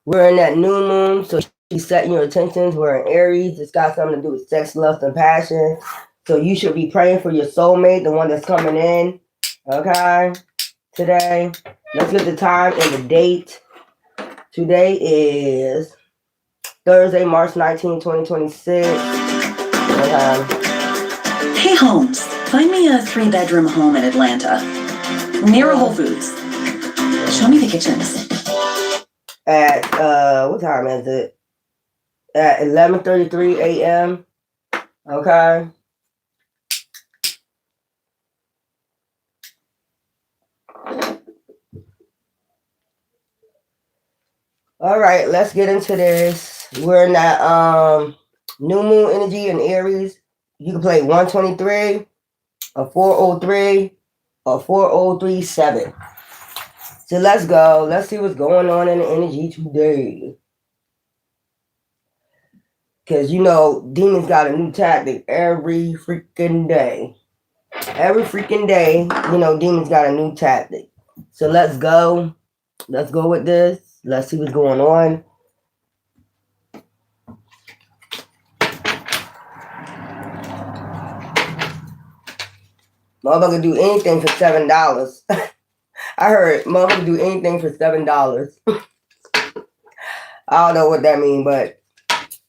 We're in that new moon, so she's setting your intentions. We're in Aries. It's got something to do with sex, lust, and passion. So you should be praying for your soulmate, the one that's coming in. Okay, today. Let's get the time and the date. Today is Thursday, March 19, 2026. Okay. Hey Holmes, find me a 3-bedroom home in Atlanta, near a Whole Foods. Show me the kitchens. At what time is it? At 11:33 a.m. Okay. All right, let's get into this. We're in that new moon energy in Aries. You can play 123, a 403, or 4037. So let's go. Let's see what's going on in the energy today. Because you know, demons got a new tactic every freaking day. Every freaking day, you know, demons got a new tactic. So let's go. Let's go with this. Let's see what's going on. Motherfucker do anything for $7. I heard motherfucker do anything for $7. I don't know what that means, but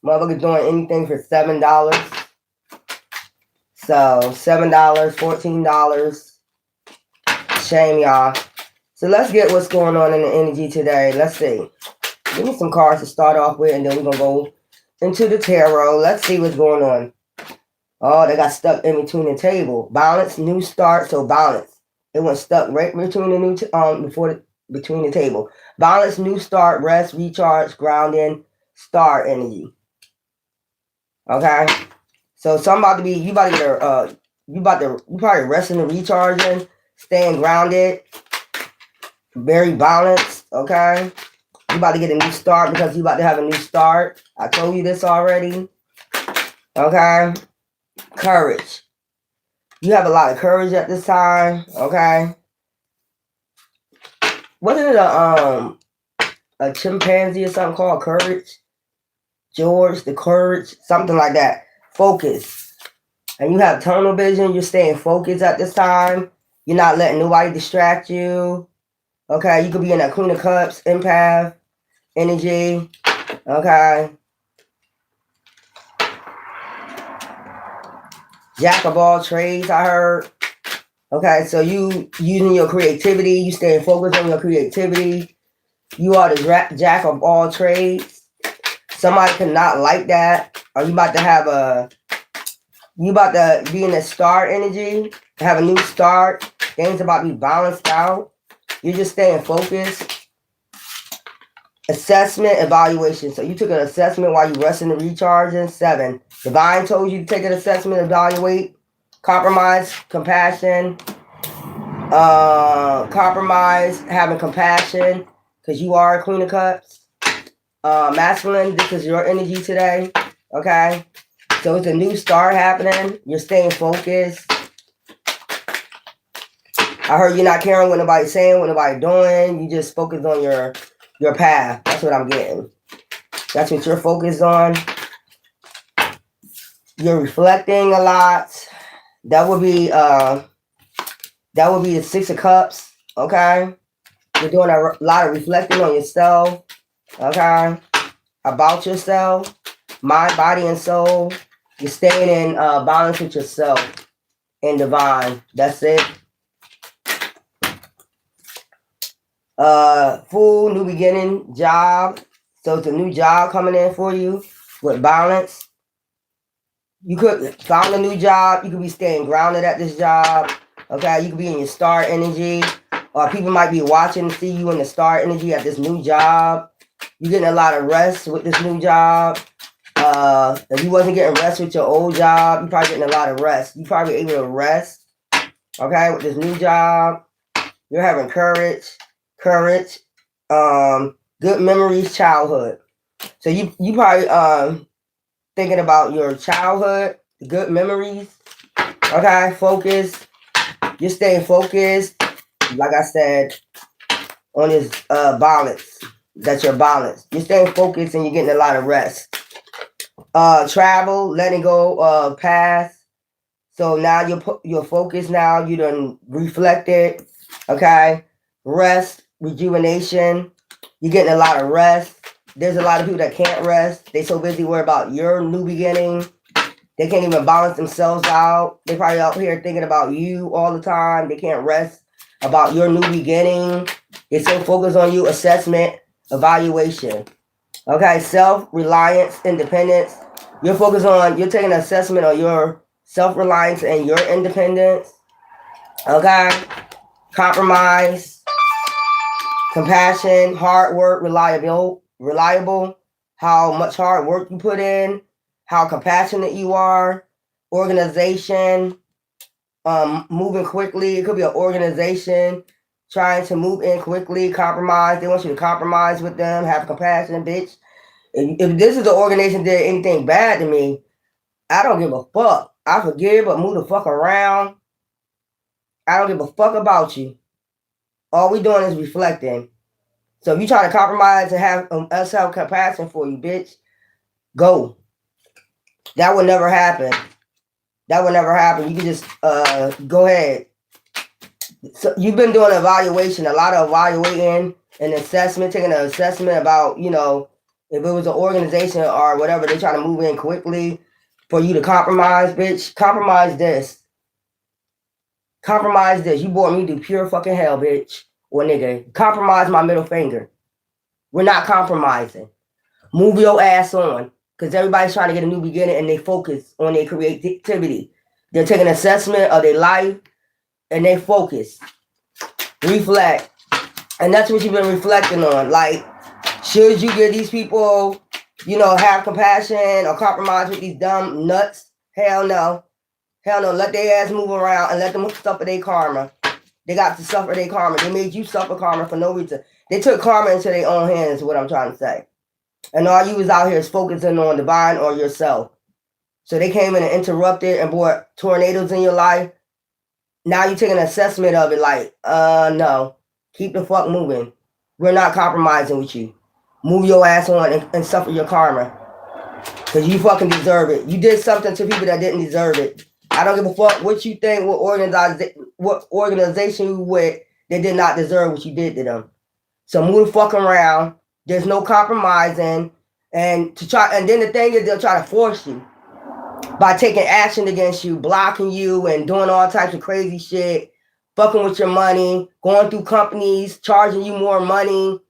motherfucker doing anything for $7. So $7, $14. Shame y'all. So let's get what's going on in the energy today. Let's see. Give me some cards to start off with, and then we're gonna go into the tarot. Let's see what's going on. Oh, they got stuck in between the table. Balance, new start. So balance. It went stuck right between the between the table. Balance, new start, rest, recharge, grounding, star energy. Okay. So somebody you probably resting and recharging, staying grounded, very balanced. Okay. You about to get a new start because you about to have a new start. I told you this already. Okay. Courage. You have a lot of courage at this time. Okay. Wasn't it a chimpanzee or something called Courage? George the Courage, something like that. Focus. And you have tunnel vision. You're staying focused at this time. You're not letting nobody distract you. Okay. You could be in that Queen of Cups, empath energy. Okay. Jack of all trades, I heard. Okay, so you using your creativity, you staying focused on your creativity. You are the jack of all trades. Somebody could not like that. Or you about to be in a start energy, have a new start. Things about to be balanced out. You're just staying focused. Assessment, evaluation. So you took an assessment while you resting and recharging. 7. Divine told you to take an assessment, evaluate, compromise, compassion. Compromise, having compassion, because you are a Queen of Cups. Masculine, this is your energy today. Okay. So it's a new start happening. You're staying focused. I heard you're not caring what nobody's saying, what nobody's doing. You just focus on your path. That's what I'm getting. That's what you're focused on. You're reflecting a lot. That would be the 6 of Cups. Okay. You're doing a lot of reflecting on yourself. Okay. About yourself. Mind, body, and soul. You're staying in balance with yourself and divine. That's it. Full new beginning, job. So it's a new job coming in for you with balance. You could found a new job. You could be staying grounded at this job. Okay, you could be in your star energy. Or people might be watching to see you in the star energy at this new job. You're getting a lot of rest with this new job. If you wasn't getting rest with your old job, you're probably getting a lot of rest. You're probably able to rest. Okay, with this new job. You're having courage. Good memories, childhood. So you probably thinking about your childhood, good memories. Okay, focus. You're staying focused, like I said, on this balance. that you're balanced. You're staying focused and you're getting a lot of rest. Travel, letting go of past. So now you're focused now. You done reflected. Okay. Rest, rejuvenation. You're getting a lot of rest. There's a lot of people that can't rest. They so busy worried about your new beginning. They can't even balance themselves out. They probably out here thinking about you all the time. They can't rest about your new beginning. They're so focused on you. Assessment, evaluation. Okay, self-reliance, independence. You're taking an assessment on your self-reliance and your independence. Okay, compromise, compassion, hard work, reliable, how much hard work you put in, how compassionate you are, organization, moving quickly. It could be an organization trying to move in quickly, compromise. They want you to compromise with them, have compassion, bitch. If this is the organization that did anything bad to me, I don't give a fuck. I forgive, but move the fuck around. I don't give a fuck about you. All we doing is reflecting. So if you try to compromise and have us have compassion for you, bitch, go. That would never happen. That would never happen. You can just go ahead. So you've been doing evaluation, a lot of evaluating and assessment, taking an assessment about, if it was an organization or whatever, they try to move in quickly for you to compromise, bitch. Compromise this. Compromise this. You brought me to pure fucking hell, bitch. Or nigga. Compromise my middle finger. We're not compromising. Move your ass on. Because everybody's trying to get a new beginning and they focus on their creativity. They're taking an assessment of their life and they focus. Reflect. And that's what you've been reflecting on. Like, should you give these people, have compassion or compromise with these dumb nuts? Hell no. Hell no. Let their ass move around and let them suffer their karma. They got to suffer their karma. They made you suffer karma for no reason. They took karma into their own hands, is what I'm trying to say. And all you was out here is focusing on divine or yourself. So they came in and interrupted and brought tornadoes in your life. Now you take an assessment of it like, no. Keep the fuck moving. We're not compromising with you. Move your ass on and suffer your karma. Because you fucking deserve it. You did something to people that didn't deserve it. I don't give a fuck what you think, what organization you with that did not deserve what you did to them. So move the fuck around. There's no compromising. And then the thing is they'll try to force you by taking action against you, blocking you and doing all types of crazy shit, fucking with your money, going through companies, charging you more money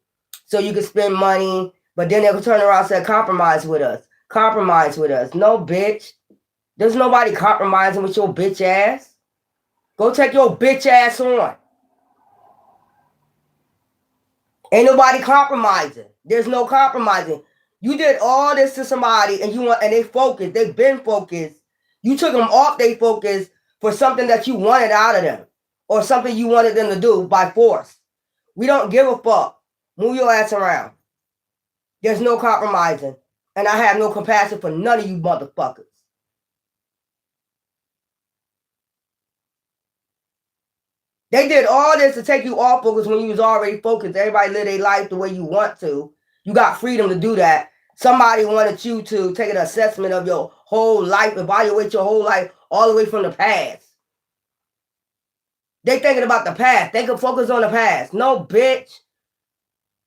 so you can spend money. But then they'll turn around and say, compromise with us. Compromise with us. No, bitch. There's nobody compromising with your bitch ass. Go take your bitch ass on. Ain't nobody compromising. There's no compromising. You did all this to somebody and they focused. They've been focused. You took them off their focus for something that you wanted out of them or something you wanted them to do by force. We don't give a fuck. Move your ass around. There's no compromising. And I have no compassion for none of you motherfuckers. They did all this to take you off focus when you was already focused. Everybody live their life the way you want to. You got freedom to do that. Somebody wanted you to take an assessment of your whole life, evaluate your whole life all the way from the past. They thinking about the past. They can focus on the past. No, bitch.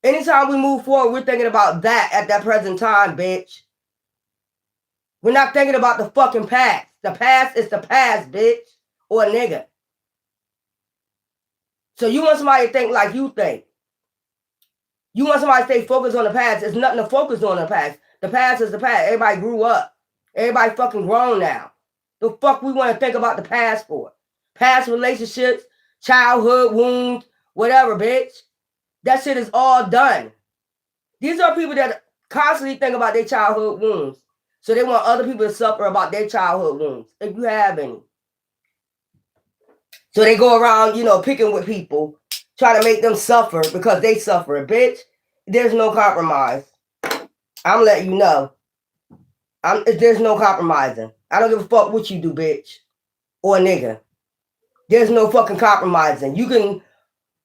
Anytime we move forward, we're thinking about that at that present time, bitch. We're not thinking about the fucking past. The past is the past, bitch. Or a nigga. So you want somebody to think like you think. You want somebody to stay focused on the past. There's nothing to focus on the past. The past is the past. Everybody grew up. Everybody fucking grown now. The fuck we want to think about the past for? Past relationships, childhood wounds, whatever, bitch. That shit is all done. These are people that constantly think about their childhood wounds. So they want other people to suffer about their childhood wounds, if you have any. So they go around, picking with people, try to make them suffer because they suffer. Bitch, there's no compromise. I'm letting you know. There's no compromising. I don't give a fuck what you do, bitch. Or nigga. There's no fucking compromising. You can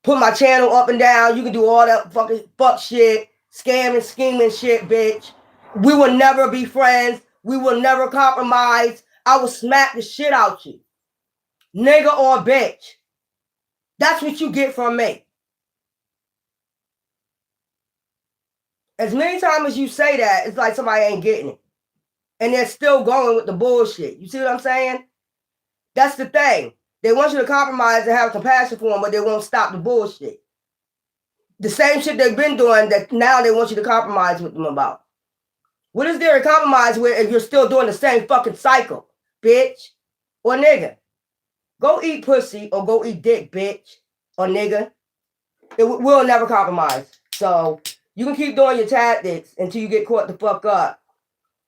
put my channel up and down. You can do all that fucking fuck shit. scamming, scheming shit, bitch. We will never be friends. We will never compromise. I will smack the shit out you. Nigga or bitch. That's what you get from me. As many times as you say that, it's like somebody ain't getting it. And they're still going with the bullshit. You see what I'm saying? That's the thing. They want you to compromise and have compassion for them, but they won't stop the bullshit. The same shit they've been doing that now they want you to compromise with them about. What is there to compromise with if you're still doing the same fucking cycle, bitch or nigga? Go eat pussy or go eat dick, bitch or nigga. We'll never compromise. So you can keep doing your tactics until you get caught the fuck up.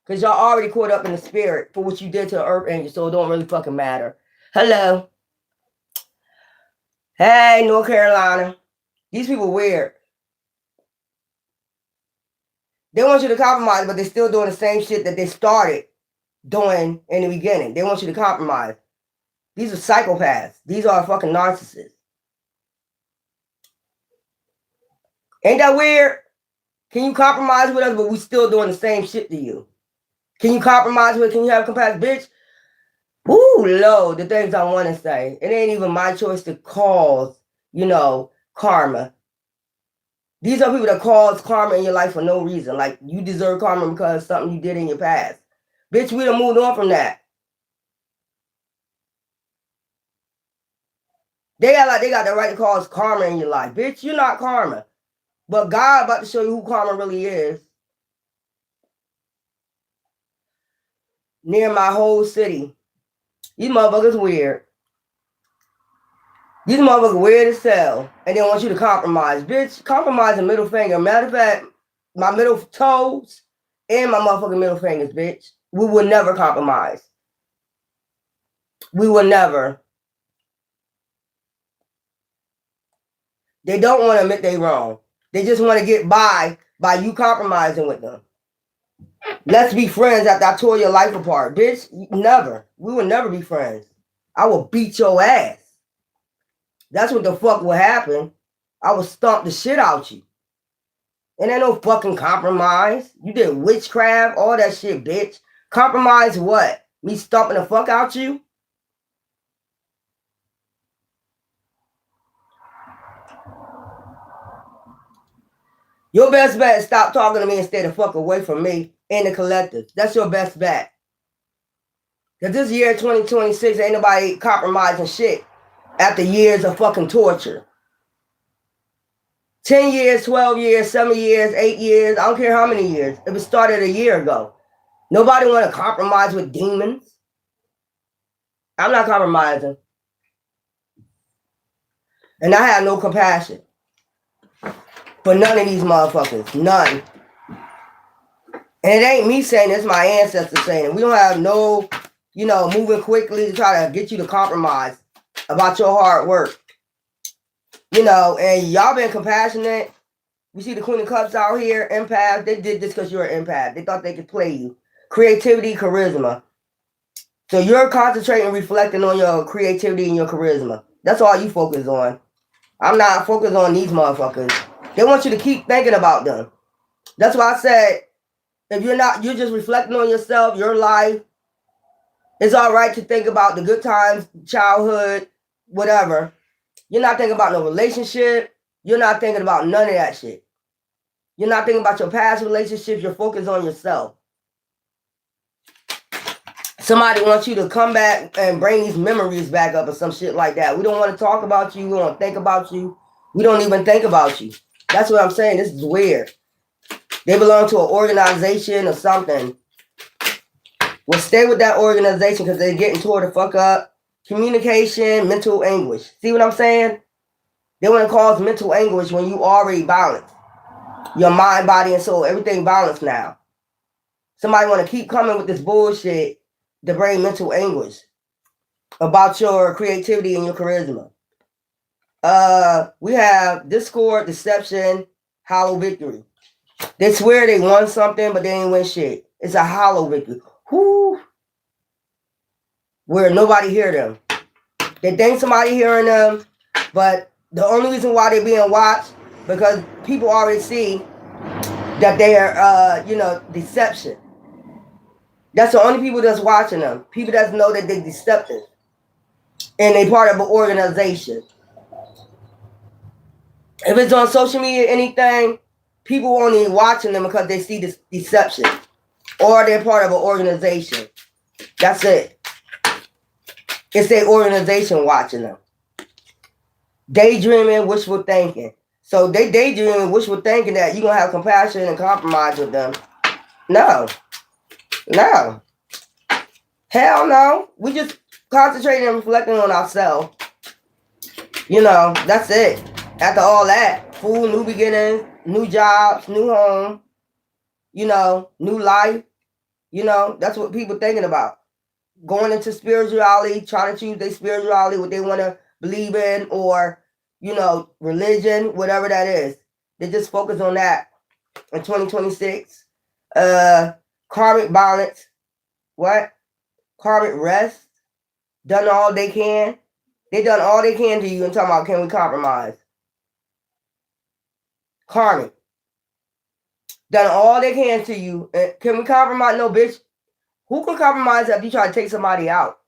Because y'all already caught up in the spirit for what you did to the earth angel, so it don't really fucking matter. Hello. Hey, North Carolina. These people weird. They want you to compromise, but they're still doing the same shit that they started doing in the beginning. They want you to compromise. These are psychopaths. These are fucking narcissists. Ain't that weird? Can you compromise with us, but we still doing the same shit to you? Can you compromise with, can you have compassion, bitch? Ooh, Lord, the things I want to say. It ain't even my choice to cause, karma. These are people that cause karma in your life for no reason. Like, you deserve karma because of something you did in your past. Bitch, we done moved on from that. They got the right to cause karma in your life. Bitch, you're not karma. But God about to show you who karma really is. Near my whole city. These motherfuckers weird. These motherfuckers weird as hell. And they want you to compromise. Bitch, compromise a middle finger. Matter of fact, my middle toes and my motherfucking middle fingers, bitch. We will never compromise. We will never. They don't want to admit they wrong. They just want to get by you compromising with them. Let's be friends after I tore your life apart. Bitch, never. We will never be friends. I will beat your ass. That's what the fuck will happen. I will stomp the shit out you. And ain't no fucking compromise. You did witchcraft, all that shit, bitch. Compromise what? Me stomping the fuck out you? Your best bet is stop talking to me and stay the fuck away from me and the collective. That's your best bet. Because this year, 2026, ain't nobody compromising shit after years of fucking torture. 10 years, 12 years, 7 years, 8 years, I don't care how many years. If it started a year ago. Nobody want to compromise with demons. I'm not compromising. And I have no compassion for none of these motherfuckers. None. And it ain't me saying it, it's my ancestors saying it. We don't have no, moving quickly to try to get you to compromise about your hard work. And y'all been compassionate. You see the Queen of Cups out here, empath. They did this because you're an empath. They thought they could play you. Creativity, charisma. So you're concentrating, reflecting on your creativity and your charisma. That's all you focus on. I'm not focused on these motherfuckers. They want you to keep thinking about them. That's why I said, if you're just reflecting on yourself, your life, it's all right to think about the good times, childhood, whatever. You're not thinking about no relationship. You're not thinking about none of that shit. You're not thinking about your past relationships. You're focused on yourself. Somebody wants you to come back and bring these memories back up or some shit like that. We don't want to talk about you. We don't want to think about you. We don't even think about you. That's what I'm saying. This is weird. They belong to an organization or something. Well, stay with that organization because they're getting tore the fuck up. Communication, mental anguish. See what I'm saying? They want to cause mental anguish when you already balanced. Your mind, body, and soul, everything balanced now. Somebody want to keep coming with this bullshit to bring mental anguish about your creativity and your charisma. We have discord, deception, hollow victory. They swear they won something, but they ain't win shit. It's a hollow victory. Whoo! Where nobody hear them. They think somebody hearing them, but the only reason why they're being watched, because people already see that they are, deception. That's the only people that's watching them. People that know that they're deceptive. And they part of an organization. If it's on social media, anything, people won't even watching them because they see this deception. Or they're part of an organization. That's it. It's their organization watching them. Daydreaming, wishful thinking. So they daydreaming, wishful thinking that you're going to have compassion and compromise with them. No. No. Hell no. We just concentrating and reflecting on ourselves. That's it. After all that, food, new beginnings, new jobs, new home, new life. That's what people thinking about. Going into spirituality, trying to choose their spirituality, what they want to believe in, or, religion, whatever that is. They just focus on that in 2026. Karmic balance. What? Karmic rest. Done all they can. They done all they can to you and talking about, can we compromise? Karmic. Done all they can to you. Can we compromise? No, bitch. Who can compromise if you try to take somebody out?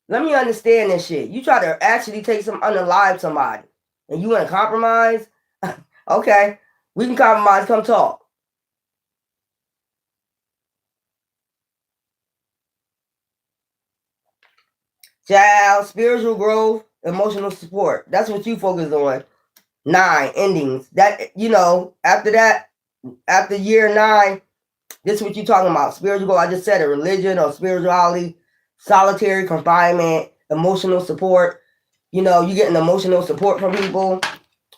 Let me understand this shit. You try to actually unalive somebody. And you want to compromise? Okay. We can compromise. Come talk. Child, spiritual growth, emotional support. That's what you focus on. 9 endings. That, after that, after year 9, this is what you're talking about. Spiritual growth, I just said it. Religion or spirituality, solitary confinement, emotional support. You're getting emotional support from people.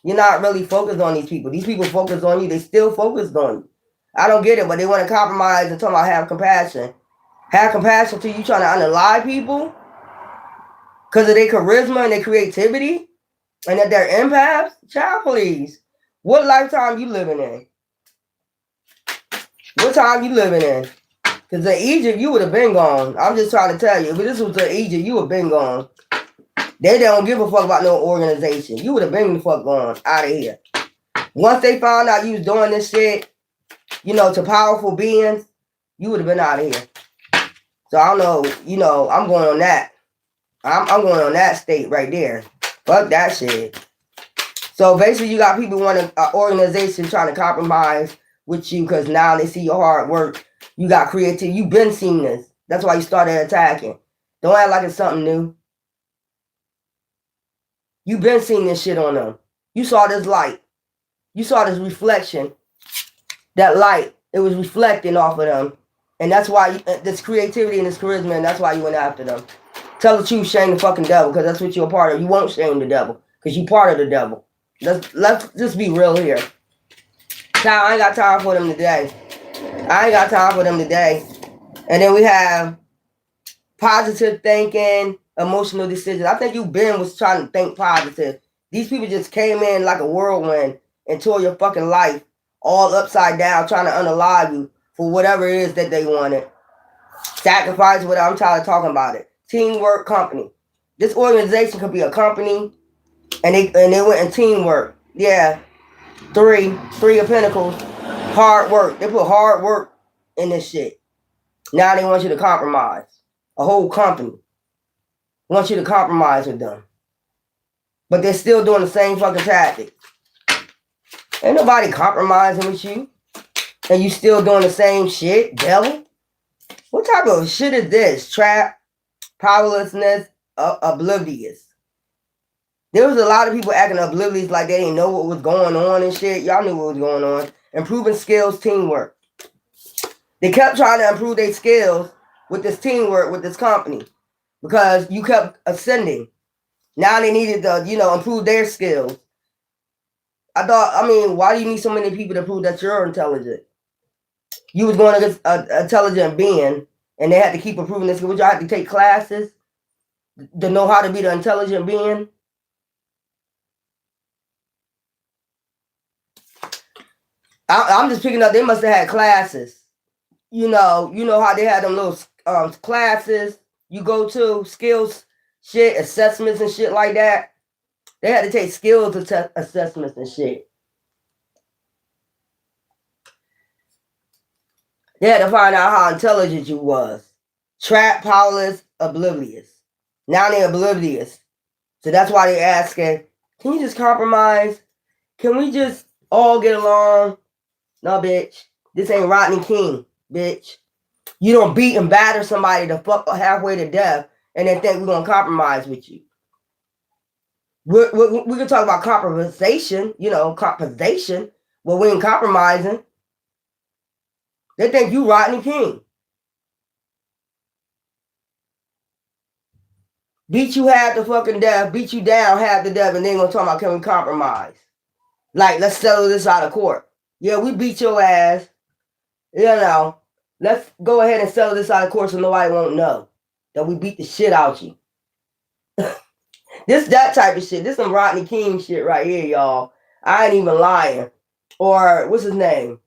You're not really focused on these people. These people focus on you. They still focused on you. I don't get it, but they want to compromise and talk about have compassion. Have compassion to you trying to unalive people because of their charisma and their creativity and that they're empaths. Child, please. What lifetime you living in? What time you living in? Because in Egypt, you would have been gone. I'm just trying to tell you. If this was in Egypt, you would have been gone. They don't give a fuck about no organization. You would have been the fuck gone out of here. Once they found out you was doing this shit, to powerful beings, you would have been out of here. So I don't know, I'm going on that. I'm going on that state right there. Fuck that shit. So basically you got people wanting an organization trying to compromise with you because now they see your hard work. You got creativity. You've been seeing this. That's why you started attacking. Don't act like it's something new. You've been seeing this shit on them. You saw this light. You saw this reflection. That light, it was reflecting off of them. And that's why this creativity and this charisma, and that's why you went after them. Tell the truth, shame the fucking devil, because that's what you're a part of. You won't shame the devil, because you're part of the devil. Let's just be real here. Child, I ain't got time for them today. And then we have positive thinking, emotional decisions. I think was trying to think positive. These people just came in like a whirlwind and tore your fucking life all upside down, trying to unalive you for whatever it is that they wanted. Sacrifice, whatever. I'm tired of talking about it. Teamwork, company. This organization could be a company, and they went in teamwork. Yeah, 3 of Pentacles. Hard work. They put hard work in this shit. Now they want you to compromise. A whole company wants you to compromise with them. But they're still doing the same fucking tactic. Ain't nobody compromising with you. And you still doing the same shit, devil? What type of shit is this? Trap, powerlessness, oblivious. There was a lot of people acting oblivious like they didn't know what was going on and shit. Y'all knew what was going on. Improving skills, teamwork. They kept trying to improve their skills with this teamwork, with this company. Because you kept ascending. Now they needed to, improve their skills. Why do you need so many people to prove that you're intelligent? You was going against an intelligent being, and they had to keep improving this. Would y'all have to take classes to know how to be the intelligent being? I'm just picking up, they must have had classes. You know how they had them little classes you go to, skills, shit, assessments and shit like that. They had to take skills assessments and shit. They had to find out how intelligent you was. Trapped, powerless, oblivious. Now they're oblivious. So that's why they're asking, can you just compromise? Can we just all get along? No, bitch. This ain't Rodney King, bitch. You don't beat and batter somebody to fuck halfway to death and then think we're going to compromise with you. We can talk about compensation, compensation, but we ain't compromising. They think you Rodney King. Beat you half to fucking death, beat you down half to death, and then gonna talk about can we compromise? Like, let's settle this out of court. Yeah, we beat your ass. Let's go ahead and settle this out of court so nobody won't know that we beat the shit out you. This that type of shit. This some Rodney King shit right here, y'all. I ain't even lying. Or what's his name?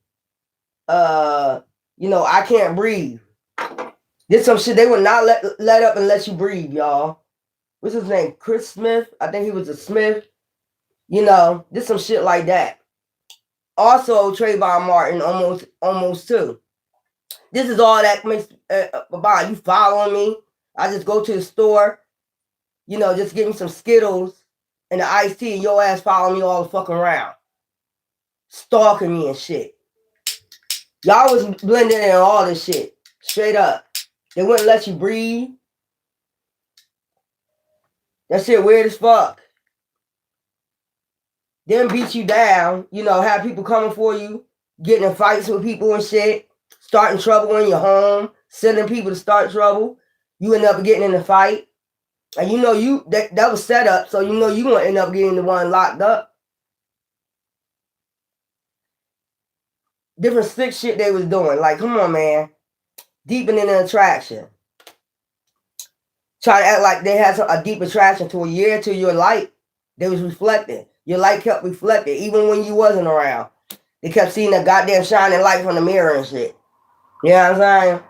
I Can't Breathe. This some shit they would not let up and let you breathe, y'all. What's his name? Chris Smith. I think he was a Smith. This some shit like that. Also, Trayvon Martin, almost too. This is all that makes about you following me. I just go to the store, just give me some Skittles and the iced tea, and your ass following me all the fucking around, stalking me and shit. Y'all was blending in all this shit, straight up. They wouldn't let you breathe. That shit weird as fuck. Then beat you down, have people coming for you, getting in fights with people and shit, starting trouble in your home, sending people to start trouble. You end up getting in a fight. And that was set up, so you gonna end up getting the one locked up. Different sick shit they was doing. Like, come on, man. Deepening the attraction. Try to act like they had a deep attraction to a year to your light. They was reflecting. Your light kept reflecting, even when you wasn't around. They kept seeing that goddamn shining light from the mirror and shit. You know what I'm saying?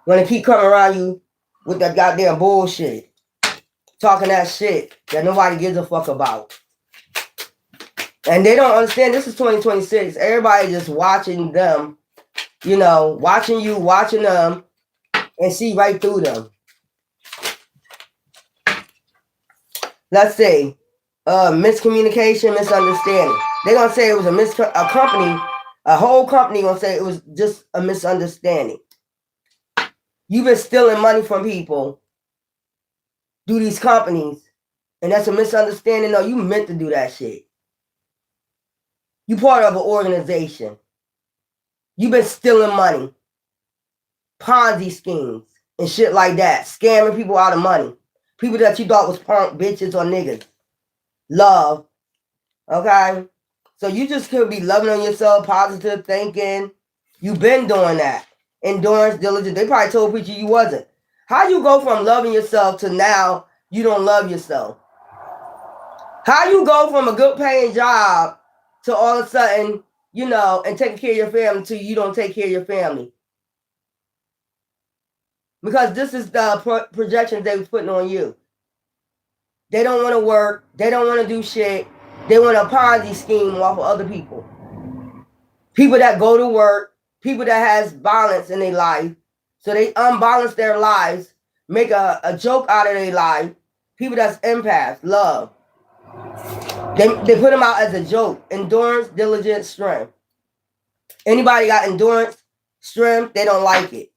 When they keep coming around you with that goddamn bullshit. Talking that shit that nobody gives a fuck about. And they don't understand this is 2026. Everybody just watching them, watching you, watching them, and see right through them. Let's say, miscommunication, misunderstanding. They're gonna say it was a whole company gonna say it was just a misunderstanding. You've been stealing money from people through these companies, and that's a misunderstanding. No, you meant to do that shit. You part of an organization. You've been stealing money, Ponzi schemes, and shit like that, scamming people out of money. People that you thought was punk bitches or niggas. Love. Okay? So you just could be loving on yourself, positive thinking. You've been doing that. Endurance, diligence. They probably told people you wasn't. How you go from loving yourself to now you don't love yourself? How you go from a good paying job to all of a sudden, and taking care of your family to you don't take care of your family? Because this is the projections they was putting on you. They don't want to work. They don't want to do shit. They want a Ponzi scheme off of other people. People that go to work. People that has balance in their life. So they unbalance their lives. Make a joke out of their life. People that's empaths, love. They put them out as a joke. Endurance, diligence, strength. Anybody got endurance, strength, they don't like it.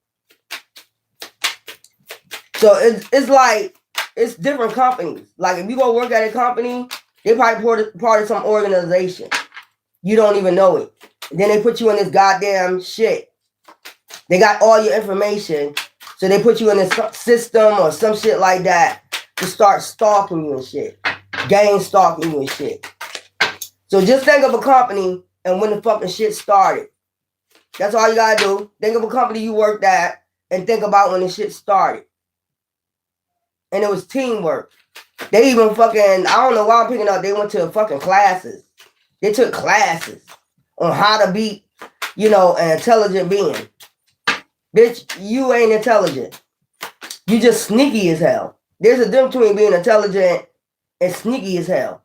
So it's like, it's different companies. Like if you go work at a company, they probably part of some organization. You don't even know it. And then they put you in this goddamn shit. They got all your information. So they put you in this system or some shit like that to start stalking you and shit. Gang stalking you and shit. So just think of a company and when the fucking shit started. That's all you gotta do. Think of a company you worked at and think about when the shit started. And it was teamwork. They even fucking, I don't know why I'm picking up, they went to fucking classes. They took classes on how to be, an intelligent being. Bitch, you ain't intelligent. You just sneaky as hell. There's a difference between being intelligent and sneaky as hell.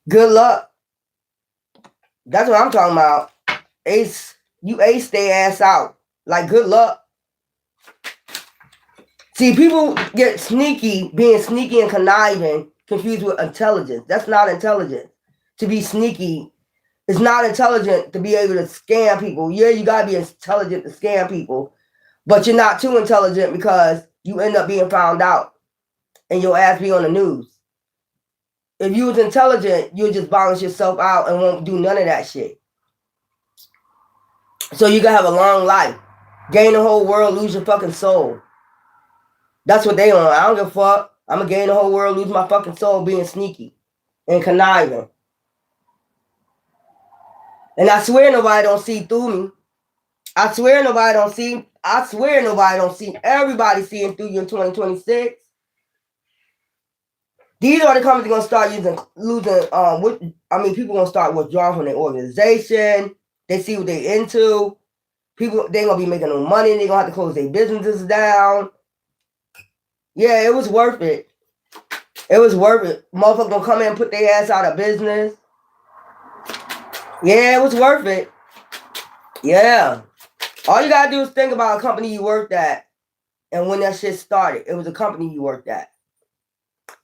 Good luck. That's what I'm talking about. Ace, you ace their ass out. Like, good luck. See, people get sneaky, being sneaky and conniving, confused with intelligence. That's not intelligence. To be sneaky, it's not intelligent to be able to scam people. Yeah, you gotta be intelligent to scam people, but you're not too intelligent because you end up being found out and your ass be on the news. If you was intelligent, you'll just balance yourself out and won't do none of that shit. So you can have a long life. Gain the whole world, lose your fucking soul. That's what they on. I don't give a fuck. I'm gonna gain the whole world, lose my fucking soul being sneaky and conniving. And I swear nobody don't see through me. I swear nobody don't see. I swear nobody don't see. Everybody seeing through you in 2026. These are the companies gonna start losing. People gonna start withdrawing from their organization. They see what they into. People, they gonna be making no money. They gonna have to close their businesses down. Yeah, it was worth it. It was worth it. Motherfuckers gonna come in and put their ass out of business. Yeah, it was worth it. Yeah. All you gotta do is think about a company you worked at and when that shit started. It was a company you worked at.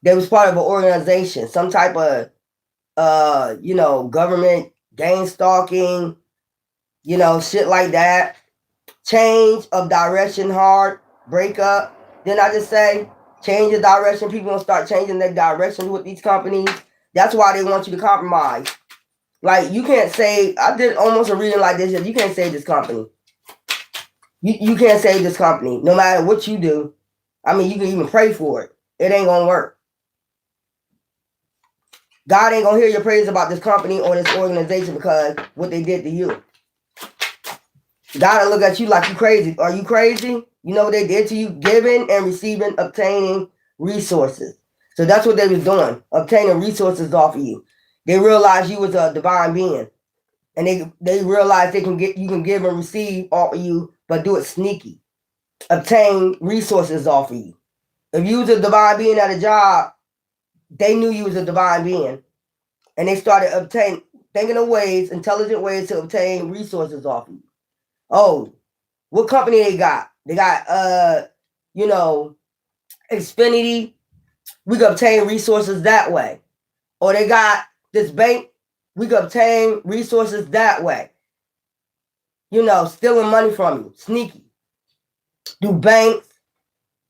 They was part of an organization, some type of government gangstalking, shit like that. Change of direction, hard breakup. Didn't I just say change of direction? People gonna start changing their directions with these companies. That's why they want you to compromise. Like, you can't say, I did almost a reading like this. You can't save this company. You can't save this company, no matter what you do. I mean, you can even pray for it. It ain't gonna work. God ain't gonna hear your praise about this company or this organization because what they did to you. God will look at you like you crazy. Are you crazy? You know what they did to you? Giving and receiving, obtaining resources. So that's what they was doing, obtaining resources off of you. They realized you was a divine being. And they realized you can give and receive off of you, but do it sneaky. Obtain resources off of you. If you was a divine being at a job, they knew you was a divine being. And they started thinking of intelligent ways to obtain resources off of you. Oh, what company they got? They got Xfinity. We can obtain resources that way. Or they got this bank. We can obtain resources that way. Stealing money from you. Sneaky. Do banks,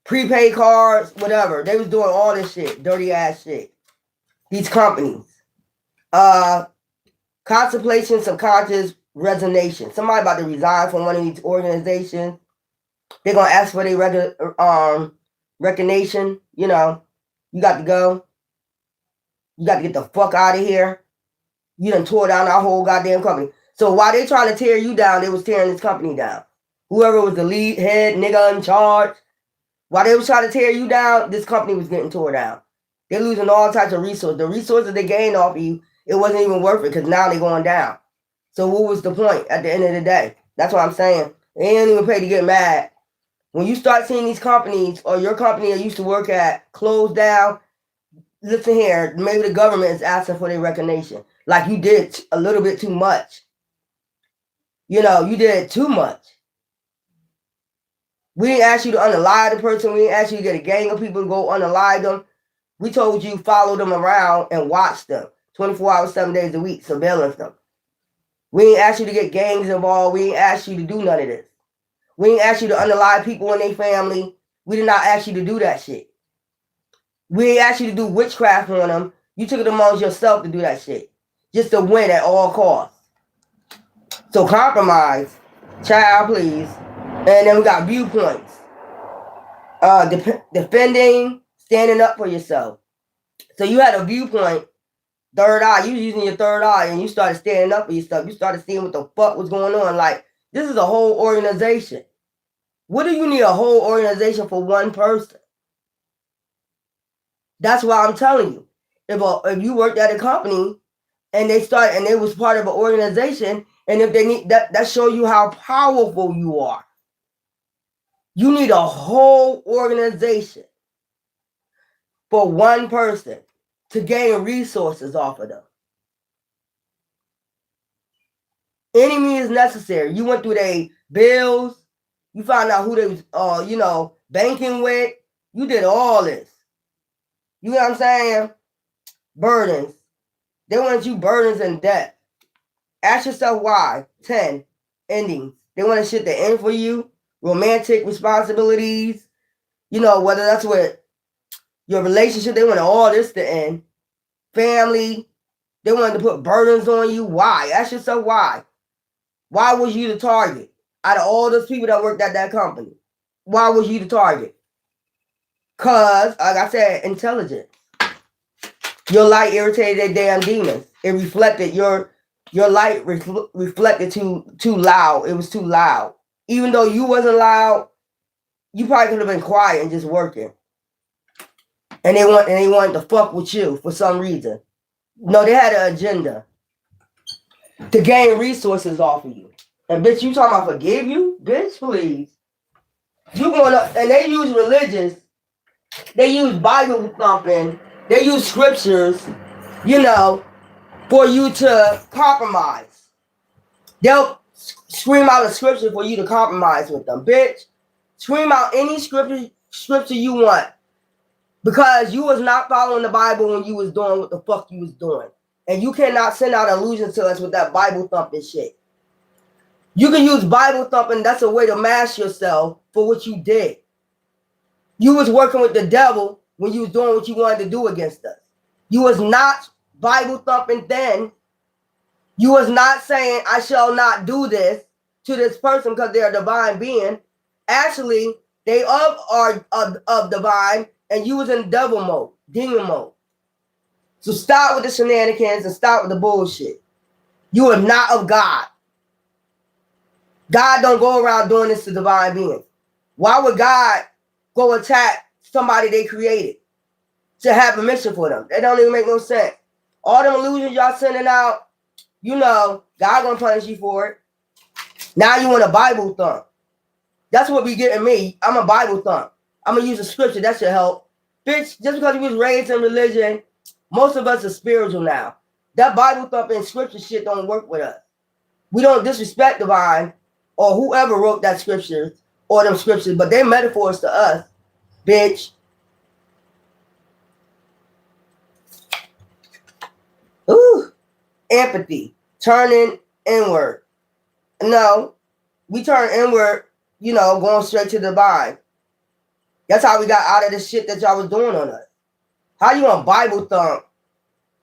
prepaid cards, whatever. They was doing all this shit. Dirty ass shit. These companies. Contemplation, subconscious resonation. Somebody about to resign from one of these organizations. They're gonna ask for their recognition. You got to go. You got to get the fuck out of here. You done tore down our whole goddamn company. So while they trying to tear you down, they was tearing this company down. Whoever was the lead head nigga in charge, while they was trying to tear you down, this company was getting tore down. They're losing all types of resources. The resources they gained off of you, it wasn't even worth it because now they're going down. So what was the point at the end of the day? That's what I'm saying. They ain't even pay to get mad. When you start seeing these companies or your company that you used to work at close down, listen here, maybe the government is asking for their recognition. Like you did a little bit too much. You did too much. We didn't ask you to unalive the person. We didn't ask you to get a gang of people to go unalive them. We told you follow them around and watch them 24 hours, 7 days a week, surveillance them. We didn't ask you to get gangs involved. We didn't ask you to do none of this. We didn't ask you to unalive people in their family. We did not ask you to do that shit. We didn't ask you to do witchcraft on them. You took it amongst yourself to do that shit. Just to win at all costs. So compromise. Child, please. And then we got viewpoints. Defending, standing up for yourself. So you had a viewpoint, third eye. You was using your third eye and you started standing up for yourself. You started seeing what the fuck was going on. Like, this is a whole organization. What do you need a whole organization for one person? That's why I'm telling you. If you worked at a company and they was part of an organization, and if they need that shows you how powerful you are. You need a whole organization for one person to gain resources off of them. Any means necessary. You went through their bills. You found out who they was, banking with. You did all this. You know what I'm saying? Burdens. They wanted you burdens and debt. Ask yourself why. 10. Endings. They want shit to end for you. Romantic responsibilities. Whether that's with your relationship, they want all this to end. Family. They wanted to put burdens on you. Why? Ask yourself why. Why was you the target? Out of all those people that worked at that company, why was you the target? Because, like I said, intelligence. Your light irritated their damn demons. It reflected your light reflected too loud. It was too loud. Even though you wasn't loud, you probably could have been quiet and just working. And they wanted to fuck with you for some reason. No, they had an agenda to gain resources off of you. And bitch, you talking about forgive you? Bitch, please. You going up, and they use religions, they use Bible thumping, they use scriptures, for you to compromise. They'll scream out a scripture for you to compromise with them. Bitch, scream out any scripture you want. Because you was not following the Bible when you was doing what the fuck you was doing. And you cannot send out illusions to us with that Bible thumping shit. You can use Bible thumping. That's a way to mask yourself for what you did. You was working with the devil when you was doing what you wanted to do against us. You was not Bible thumping then. You was not saying, I shall not do this to this person because they're a divine being. Actually, they are of divine, and you was in devil mode, demon mode. So stop with the shenanigans and stop with the bullshit. You are not of God. God don't go around doing this to divine beings. Why would God go attack somebody they created to have a mission for them? That don't even make no sense. All them illusions y'all sending out, God gonna punish you for it. Now you want a Bible thump. That's what be getting me. I'm a Bible thump. I'm gonna use a scripture. That should help. Bitch, just because you was raised in religion, most of us are spiritual now. That Bible thumping scripture shit don't work with us. We don't disrespect divine or whoever wrote that scripture or them scriptures, but they're metaphors to us, bitch. Ooh, empathy, turning inward. No, we turn inward, going straight to the divine. That's how we got out of the shit that y'all was doing on us. How you gonna Bible thump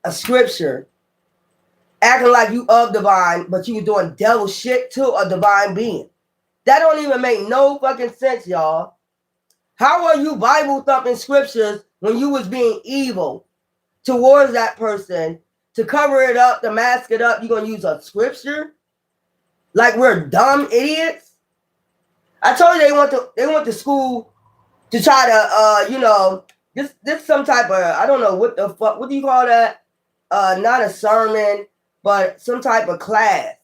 a scripture, acting like you of divine, but you were doing devil shit to a divine being? That don't even make no fucking sense, y'all. How are you Bible thumping scriptures when you was being evil towards that person to cover it up, to mask it up? You gonna use a scripture? Like we're dumb idiots? I told you they went to school to try to this some type of, I don't know what the fuck, what do you call that? Not a sermon, but some type of class.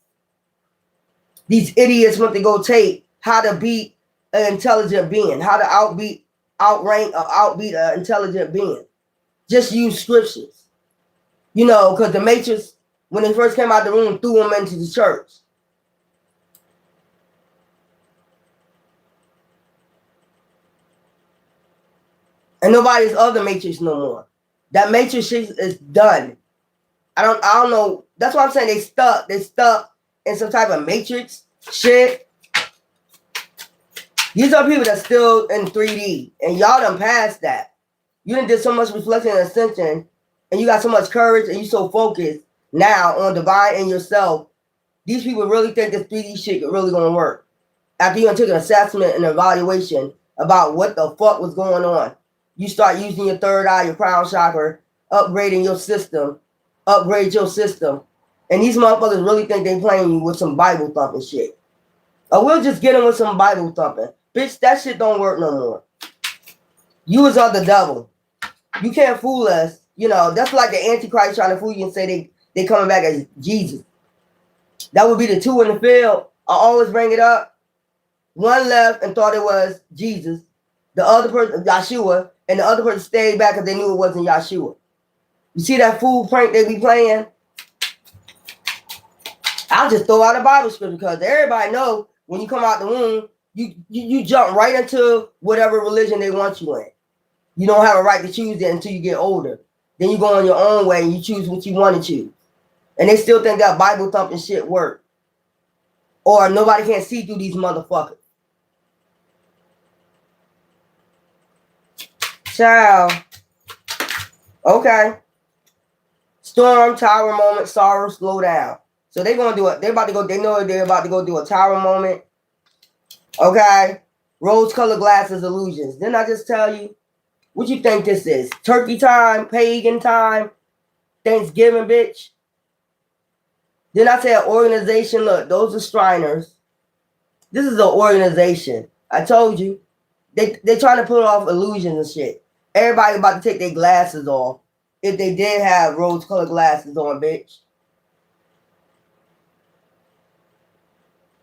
These idiots want to go take how to beat an intelligent being, how to outbeat an intelligent being. Just use scriptures. Because the Matrix, when they first came out the room, threw them into the church. And nobody's of the Matrix no more. That Matrix shit is done. I don't know. That's why I'm saying they stuck in some type of Matrix shit. These are people that's still in 3D, and y'all done passed that. You done did so much reflection and ascension, and you got so much courage, and you so focused now on divine and yourself. These people really think this 3D shit really gonna work. After you done took an assessment and evaluation about what the fuck was going on, you start using your third eye, your crown chakra, upgrade your system. And these motherfuckers really think they playing you with some Bible thumping shit. Or we'll just get them with some Bible thumping. Bitch, that shit don't work no more. You was of the devil. You can't fool us. That's like the Antichrist trying to fool you and say they coming back as Jesus. That would be the two in the field. I always bring it up. One left and thought it was Jesus. The other person, Yahshua, and the other person stayed back because they knew it wasn't Yahshua. You see that fool prank they be playing? I'll just throw out a Bible scripture because everybody know when you come out the womb, you jump right into whatever religion they want you in. You don't have a right to choose that until you get older. Then you go on your own way and you choose what you want to choose. And they still think that Bible thumping shit work. Or nobody can see through these motherfuckers. Child. Okay. Storm, tower moment, sorrow, slow down. So they're gonna do it. They're about to go, they know they're about to go do a tower moment. Okay. Rose-colored glasses, illusions. Didn't I just tell you? What you think this is? Turkey time, pagan time, Thanksgiving, bitch. Then I say an organization. Look, those are Shriners. This is an organization. I told you. They're trying to put off illusions and shit. Everybody about to take their glasses off. If they did have rose-colored glasses on, bitch.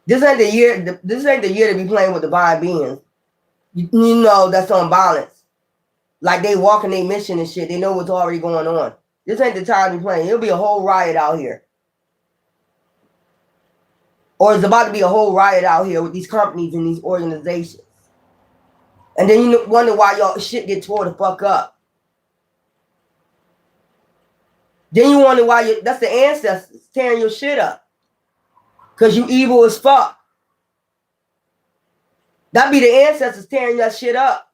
This ain't the year. This ain't the year to be playing with divine beings. You know that's on balance. Like they walking their mission and shit. They know what's already going on. This ain't the time to be playing. It'll be a whole riot out here. Or it's about to be a whole riot out here with these companies and these organizations. And then you wonder why y'all shit get tore the fuck up. Then you wonder why that's the ancestors tearing your shit up. Because you evil as fuck. That be the ancestors tearing your shit up.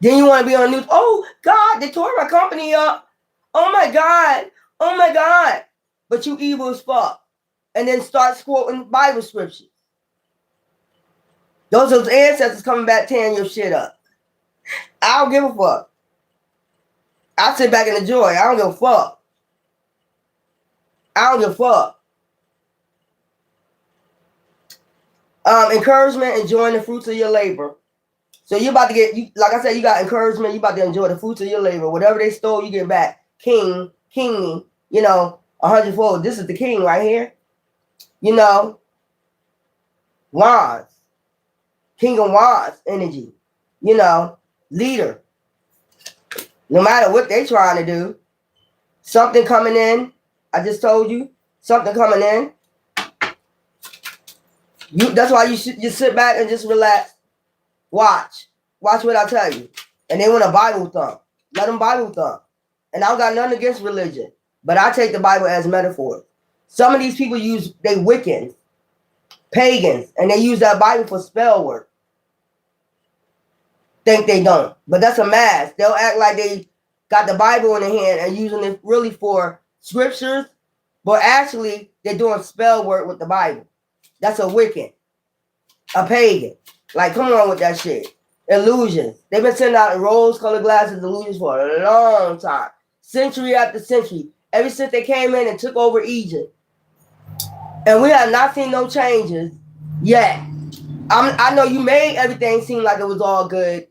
Then you want to be on the news. Oh, God, they tore my company up. Oh, my God. Oh, my God. But you evil as fuck. And then start quoting Bible scriptures. Those are ancestors coming back tearing your shit up. I don't give a fuck. I sit back and enjoy. I don't give a fuck. I don't give a fuck. Encouragement, enjoying the fruits of your labor. So you're about to get, like I said, you got encouragement. You about to enjoy the fruits of your labor. Whatever they stole, you get back. King, you know, 100-fold. This is the king right here. You know, wands. King of wands energy. You know, leader. No matter what they trying to do. Something coming in. I just told you. Something coming in. That's why you should just sit back and just relax. Watch what I tell you. And they want a Bible thump. Let them Bible thump. And I don't got nothing against religion. But I take the Bible as metaphor. Some of these people they Wiccans, pagans, and they use that Bible for spell work. Think they don't. But that's a mask. They'll act like they got the Bible in their hand and using it really for scriptures. But actually, they're doing spell work with the Bible. That's a Wiccan. A pagan. Like, come on with that shit. Illusions. They've been sending out rose-colored glasses illusions for a long time. Century after century. Ever since they came in and took over Egypt. And we have not seen no changes yet. I know you made everything seem like it was all good.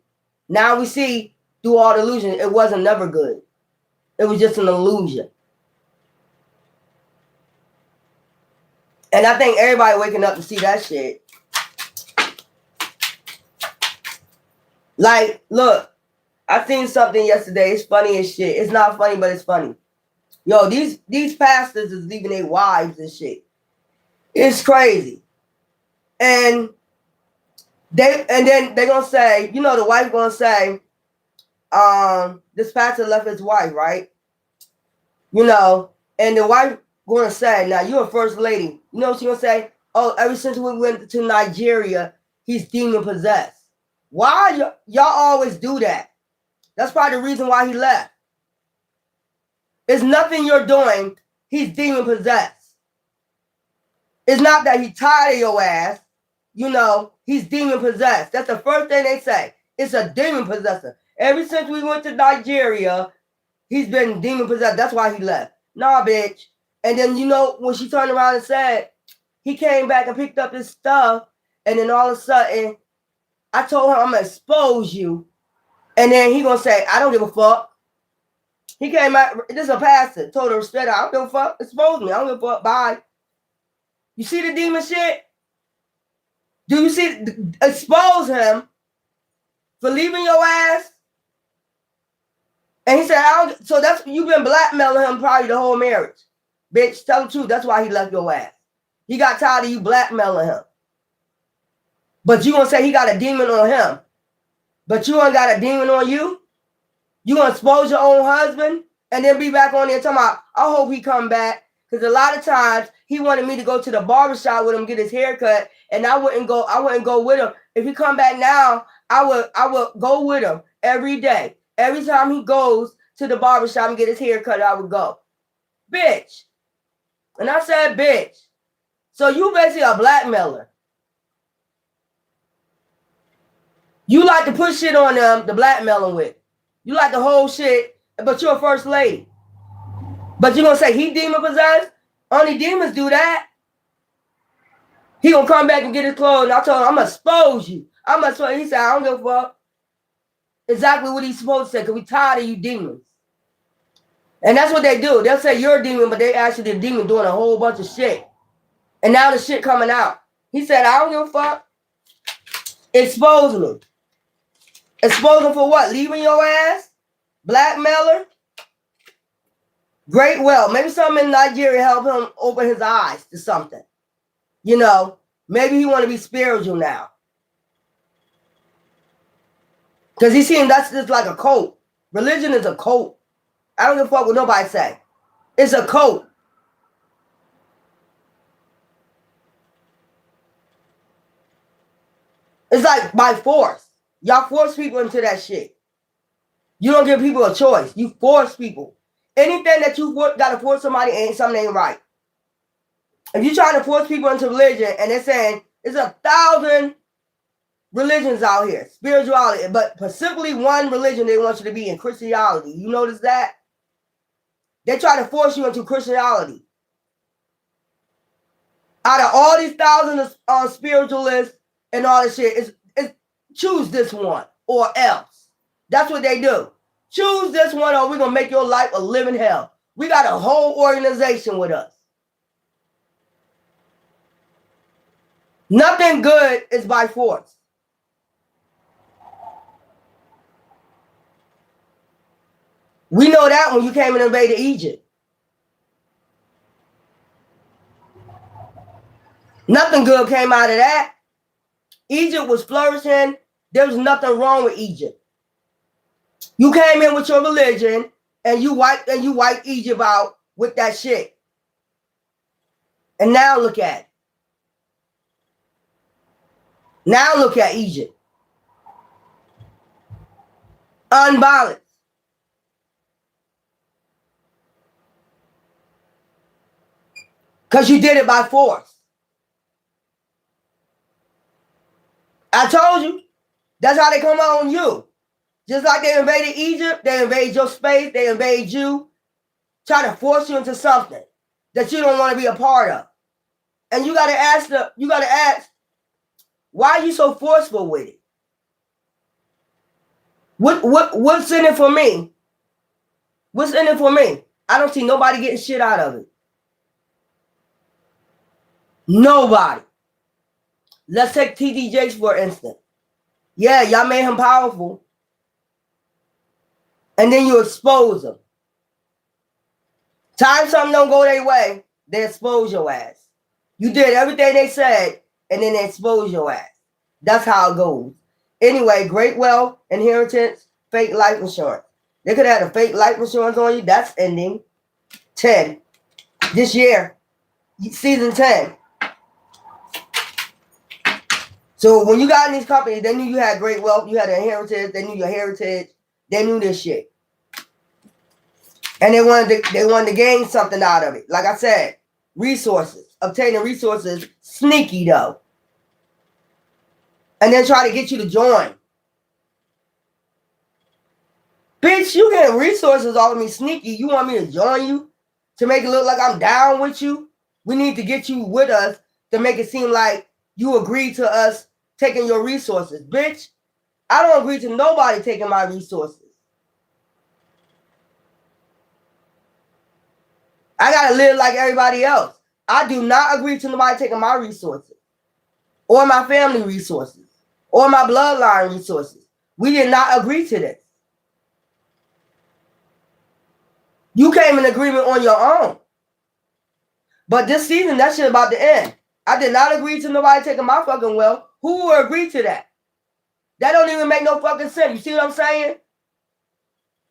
Now we see through all the illusion, it wasn't never good. It was just an illusion. And I think everybody waking up to see that shit. Like, look, I seen something yesterday. It's funny as shit. It's not funny, but it's funny. Yo, these pastors is leaving their wives and shit. It's crazy. And then they're gonna say, you know, the wife gonna say, this pastor left his wife, right? You know, and the wife gonna say, now you're a first lady. You know what she gonna say? Oh, ever since we went to Nigeria, he's demon possessed. Why y'all always do that? That's probably the reason why he left. It's nothing you're doing. He's demon possessed. It's not that he's tired of your ass. You know, he's demon possessed. That's the first thing they say. It's a demon possessor. Ever since we went to Nigeria, he's been demon possessed. That's why he left. Nah, bitch. And then, you know, when she turned around and said, he came back and picked up his stuff, and then all of a sudden, I told him I'm going to expose you. And then he going to say, I don't give a fuck. He came out, this is a pastor, told her straight out, I don't give a fuck, expose me, I don't give a fuck, bye. You see the demon shit? Do you see, expose him for leaving your ass? And he said, so that's, you've been blackmailing him probably the whole marriage. Bitch, tell the truth. That's why he left your ass. He got tired of you blackmailing him. But you gonna say he got a demon on him. But you ain't got a demon on you? You gonna expose your own husband and then be back on there talking about, I hope he come back. Because a lot of times he wanted me to go to the barbershop with him, get his hair cut, and I wouldn't go with him. If he come back now, I would go with him every day. Every time he goes to the barbershop and get his hair cut, I would go. Bitch. And I said, bitch. So you basically a blackmailer. You like to put shit on them to blackmail them with. You like to hold shit, but you're a first lady. But you gonna say he demon possessed? Only demons do that. He gonna come back and get his clothes. And I told him, I'm gonna expose you. I'm gonna expose. He said, I don't give a fuck. Exactly what he's supposed to say, because we tired of you demons. And that's what they do. They'll say you're a demon, but they actually the demon doing a whole bunch of shit. And now the shit coming out. He said, I don't give a fuck. Expose me. Expose him for what? Leaving your ass? Blackmailer? Great wealth. Maybe something in Nigeria helped him open his eyes to something. You know, maybe he want to be spiritual now. Because he seen that's just like a cult. Religion is a cult. I don't give a fuck what nobody say. It's a cult. It's like by force. Y'all force people into that shit. You don't give people a choice. You force people. Anything that you got to force somebody ain't something ain't right. If you're trying to force people into religion and they're saying there's 1,000 religions out here, spirituality, but specifically one religion they want you to be in, Christianity. You notice that? They try to force you into Christianity. Out of all these thousands of spiritualists and all this shit, it's choose this one or else. That's what they do. Choose this one or we're going to make your life a living hell. We got a whole organization with us. Nothing good is by force. We know that when you came and invaded Egypt. Nothing good came out of that. Egypt was flourishing. There was nothing wrong with Egypt. You came in with your religion and you wiped Egypt out with that shit. And now look at it. Now look at Egypt. Unbalanced. Because you did it by force. I told you. That's how they come on you. Just like they invaded Egypt, they invade your space, they invade you, try to force you into something that you don't want to be a part of. And you gotta ask, why are you so forceful with it? What's in it for me? What's in it for me? I don't see nobody getting shit out of it. Nobody. Let's take TD Jakes for instance. Yeah, y'all made him powerful. And then you expose him. Time something don't go their way, they expose your ass. You did everything they said, and then they expose your ass. That's how it goes. Anyway, great wealth, inheritance, fake life insurance. They could have had a fake life insurance on you. That's ending 10 this year, season 10. So when you got in these companies, they knew you had great wealth, you had an inheritance, they knew your heritage, they knew this shit. And they wanted to gain something out of it. Like I said, resources, obtaining resources, sneaky though. And then try to get you to join. Bitch, you getting resources off of me sneaky. You want me to join you? To make it look like I'm down with you? We need to get you with us to make it seem like you agreed to us taking your resources. Bitch, I don't agree to nobody taking my resources. I gotta live like everybody else. I do not agree to nobody taking my resources. Or my family resources. Or my bloodline resources. We did not agree to this. You came in agreement on your own. But this season, that shit about to end. I did not agree to nobody taking my fucking wealth. Who will agree to that? That don't even make no fucking sense. You see what I'm saying?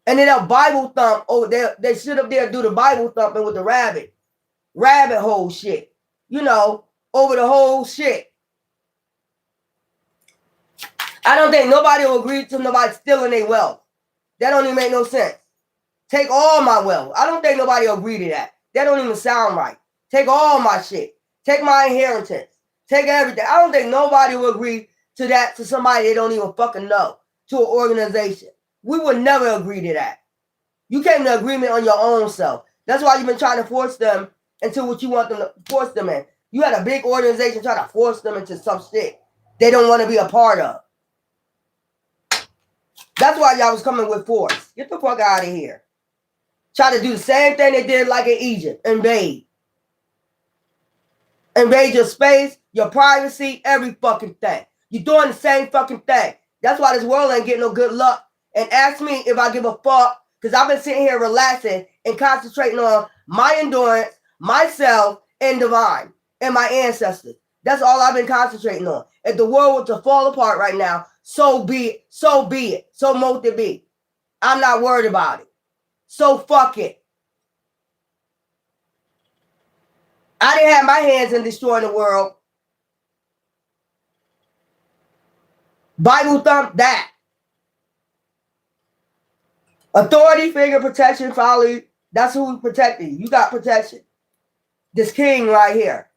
And then that Bible thump, oh, they sit up there and do the Bible thumping with the rabbit hole shit. You know, over the whole shit. I don't think nobody will agree to nobody stealing their wealth. That don't even make no sense. Take all my wealth. I don't think nobody will agree to that. That don't even sound right. Take all my shit. Take my inheritance. Take everything. I don't think nobody will agree to that, to somebody they don't even fucking know, to an organization. We would never agree to that. You came to agreement on your own self. That's why you've been trying to force them into what you want them to force them in. You had a big organization trying to force them into some shit they don't want to be a part of. That's why y'all was coming with force. Get the fuck out of here. Try to do the same thing they did like in Egypt. Invade. Invade your space, your privacy, every fucking thing. You're doing the same fucking thing. That's why this world ain't getting no good luck. And ask me if I give a fuck, because I've been sitting here relaxing and concentrating on my endurance, myself, and divine, and my ancestors. That's all I've been concentrating on. If the world were to fall apart right now, so be it. So be it. So mote it be. I'm not worried about it. So fuck it. I didn't have my hands in destroying the world. Bible thump that. Authority figure, protection, folly. That's who protected you. You got protection. This king right here.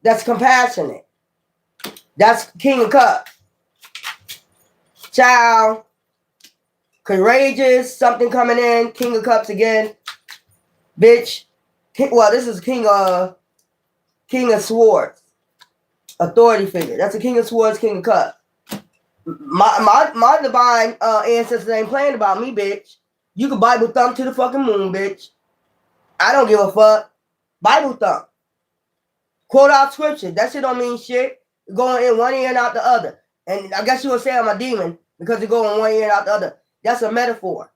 That's compassionate. That's King of Cups. Child. Courageous. Something coming in. King of Cups again. Bitch. Well, this is King of Swords. Authority figure. That's a King of Swords, King of Cups. My divine ancestors ain't playing about me, bitch. You can Bible thump to the fucking moon, bitch. I don't give a fuck. Bible thump. Quote out scripture. That shit don't mean shit. Going in one ear and out the other. And I guess you would say I'm a demon because it go in one ear and out the other. That's a metaphor.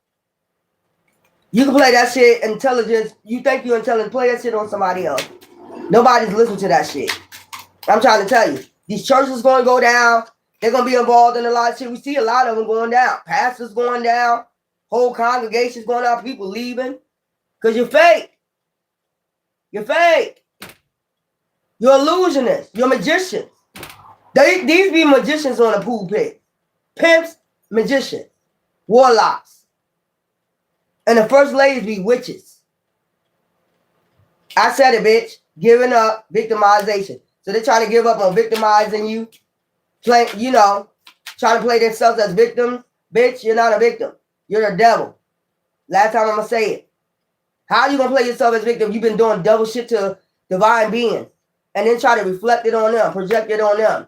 You can play that shit intelligence. You think you're intelligent. Play that shit on somebody else. Nobody's listening to that shit. I'm trying to tell you. These churches going to go down. They're going to be involved in a lot of shit. We see a lot of them going down. Pastors going down. Whole congregations going down. People leaving. Because you're fake. You're fake. You're illusionists. You're magicians. These be magicians on the pulpit. Pimps, magicians, warlocks. And the first ladies be witches. I said it, bitch. Giving up, victimization. So they try to give up on victimizing you. Play, trying to play themselves as victims. Bitch, you're not a victim. You're the devil. Last time I'm going to say it. How you going to play yourself as victim? You've been doing devil shit to divine beings. And then try to reflect it on them, project it on them.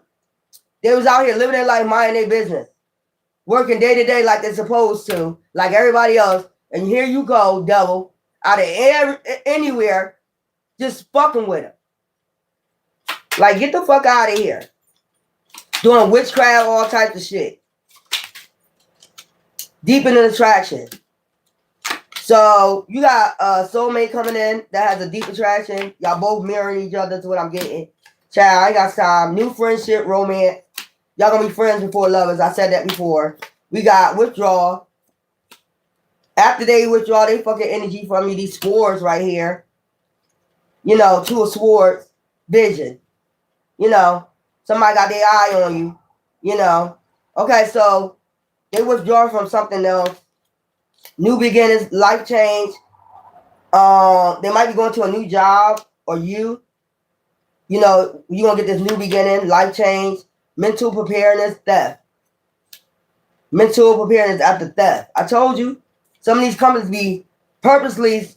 They was out here living their life, minding their business. Working day to day like they're supposed to, like everybody else. And here you go, devil, out of anywhere, just fucking with them. Like, get the fuck out of here. Doing witchcraft, all types of shit. Deep in an attraction. So, you got a soulmate coming in that has a deep attraction. Y'all both mirroring each other. That's what I'm getting. Child, I ain't got time. New friendship, romance. Y'all gonna be friends before lovers. I said that before. We got withdrawal. After they withdraw, they fucking energy from you. These swords right here. Two of swords. Vision. Somebody got their eye on you. Okay, so they withdraw from something else. New beginnings, life change. They might be going to a new job, or you're gonna get this new beginning, life change, mental preparedness, theft. Mental preparedness after theft. I told you, some of these companies be purposely,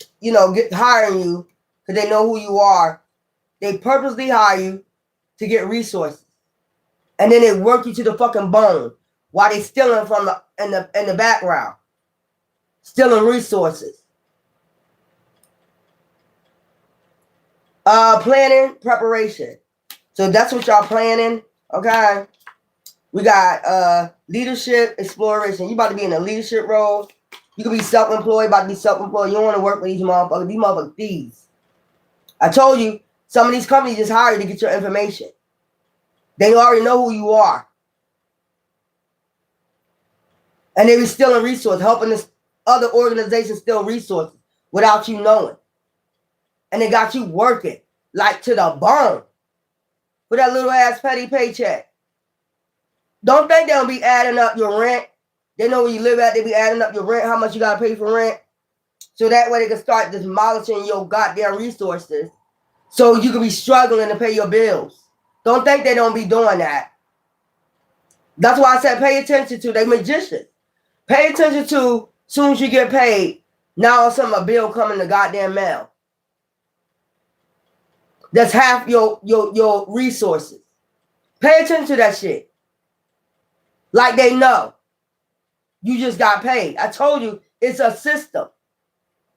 hiring you because they know who you are. They purposely hire you to get resources. And then they work you to the fucking bone while they stealing from in the background. Stealing resources. Planning, preparation. So that's what y'all planning. Okay. We got leadership, exploration. You about to be in a leadership role. You can be self-employed, about to be self-employed. You don't want to work with these motherfuckers. These motherfuckers thieves. I told you, some of these companies just hire you to get your information. They already know who you are. And they be stealing resources, helping this other organization steal resources without you knowing. And they got you working like to the bone for that little ass petty paycheck. Don't think they'll be adding up your rent. They know where you live at. They be adding up your rent, how much you got to pay for rent. So that way they can start demolishing your goddamn resources so you can be struggling to pay your bills. Don't think they don't be doing that. That's why I said pay attention to. They magicians. Pay attention to as soon as you get paid. Now all of a sudden a bill coming in the goddamn mail. That's half your resources. Pay attention to that shit. Like they know. You just got paid. I told you it's a system.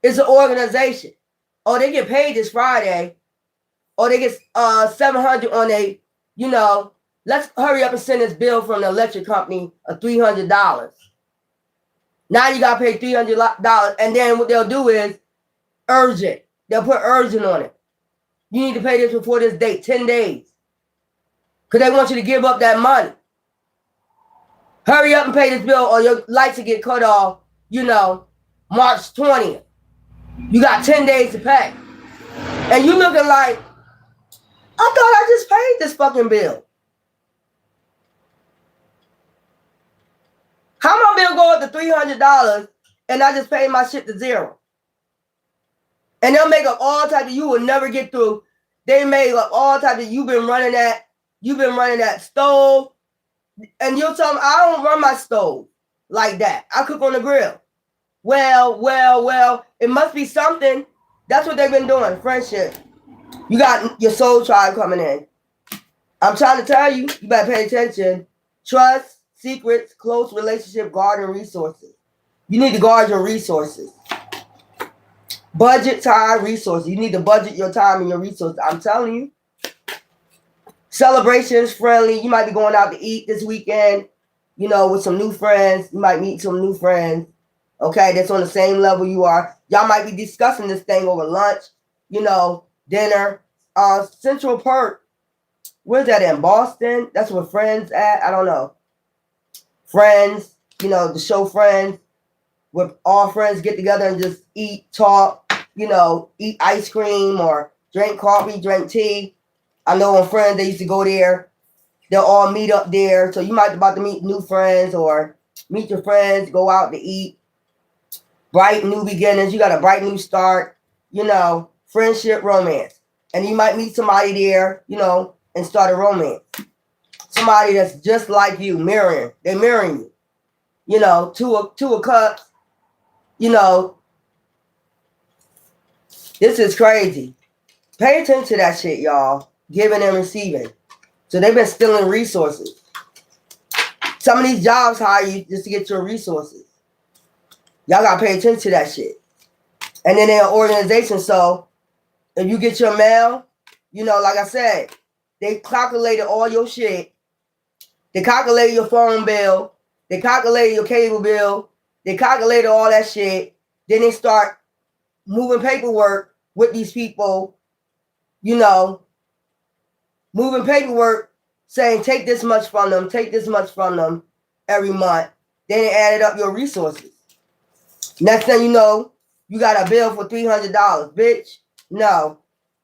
It's an organization. Oh, they get paid this Friday. Or they get $700 on a, let's hurry up and send this bill from the electric company of $300. Now you got to pay $300. And then what they'll do is urgent. They'll put urgent on it. You need to pay this before this date, 10 days. Because they want you to give up that money. Hurry up and pay this bill or your lights will get cut off, March 20th. You got 10 days to pay. And you looking like, I thought I just paid this fucking bill. How my bill go up to $300 and I just paid my shit to zero? And they'll make up all types of you will never get through. They made up all types of you've been running that stove. And you'll tell them, I don't run my stove like that. I cook on the grill. Well, it must be something. That's what they've been doing, friendship. You got your soul tribe coming in. I'm trying to tell you, you better pay attention. Trust, secrets, close relationship, guard, and resources. You need to guard your resources. Budget, time, resources. You need to budget your time and your resources. I'm telling you. Celebrations, friendly. You might be going out to eat this weekend, with some new friends. You might meet some new friends, okay, that's on the same level you are. Y'all might be discussing this thing over lunch, dinner. Central Perk, where's that in? Boston? That's where Friends at? I don't know. Friends, the show Friends, where all friends get together and just eat, talk, eat ice cream or drink coffee, drink tea. I know on Friends, they used to go there. They'll all meet up there. So you might be about to meet new friends or meet your friends, go out to eat. Bright new beginnings. You got a bright new start. Friendship, romance. And you might meet somebody there, and start a romance. Somebody that's just like you, mirroring. They're mirroring you. Two of cups. This is crazy. Pay attention to that shit, y'all. Giving and receiving. So they've been stealing resources. Some of these jobs hire you just to get your resources. Y'all got to pay attention to that shit. And then they're an organization, so if you get your mail, like I said, they calculated all your shit. They calculated your phone bill. They calculated your cable bill. They calculated all that shit. Then they start moving paperwork with these people, moving paperwork saying take this much from them, take this much from them every month. Then they added up your resources. Next thing you know, you got a bill for $300. Bitch, no,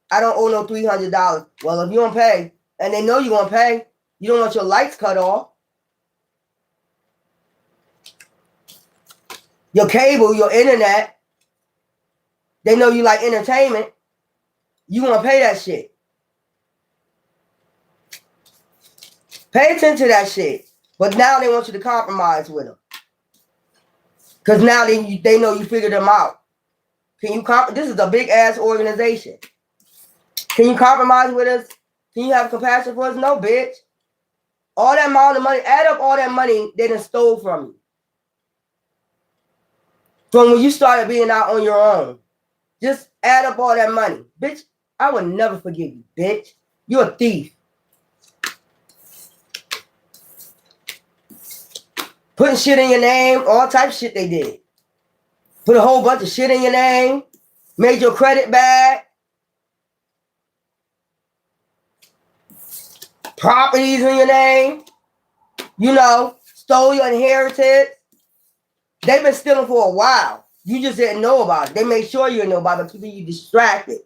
I don't owe no $300. Well, if you don't pay, and they know you're going to pay, you don't want your lights cut off. Your cable, your internet, they know you like entertainment. You want to pay that shit. Pay attention to that shit. But now they want you to compromise with them. Because now they know you figured them out. Can you this is a big ass organization. Can you compromise with us? Can you have compassion for us? No, bitch. All that amount of money, add up all that money they done stole from you. From when you started being out on your own. Just add up all that money. Bitch, I would never forgive you, bitch. You're a thief. Putting shit in your name, all type of shit they did. Put a whole bunch of shit in your name. Made your credit bad. Properties in your name. You know, stole your inheritance. They've been stealing for a while. You just didn't know about it. They made sure you didn't know about it, keeping you distracted.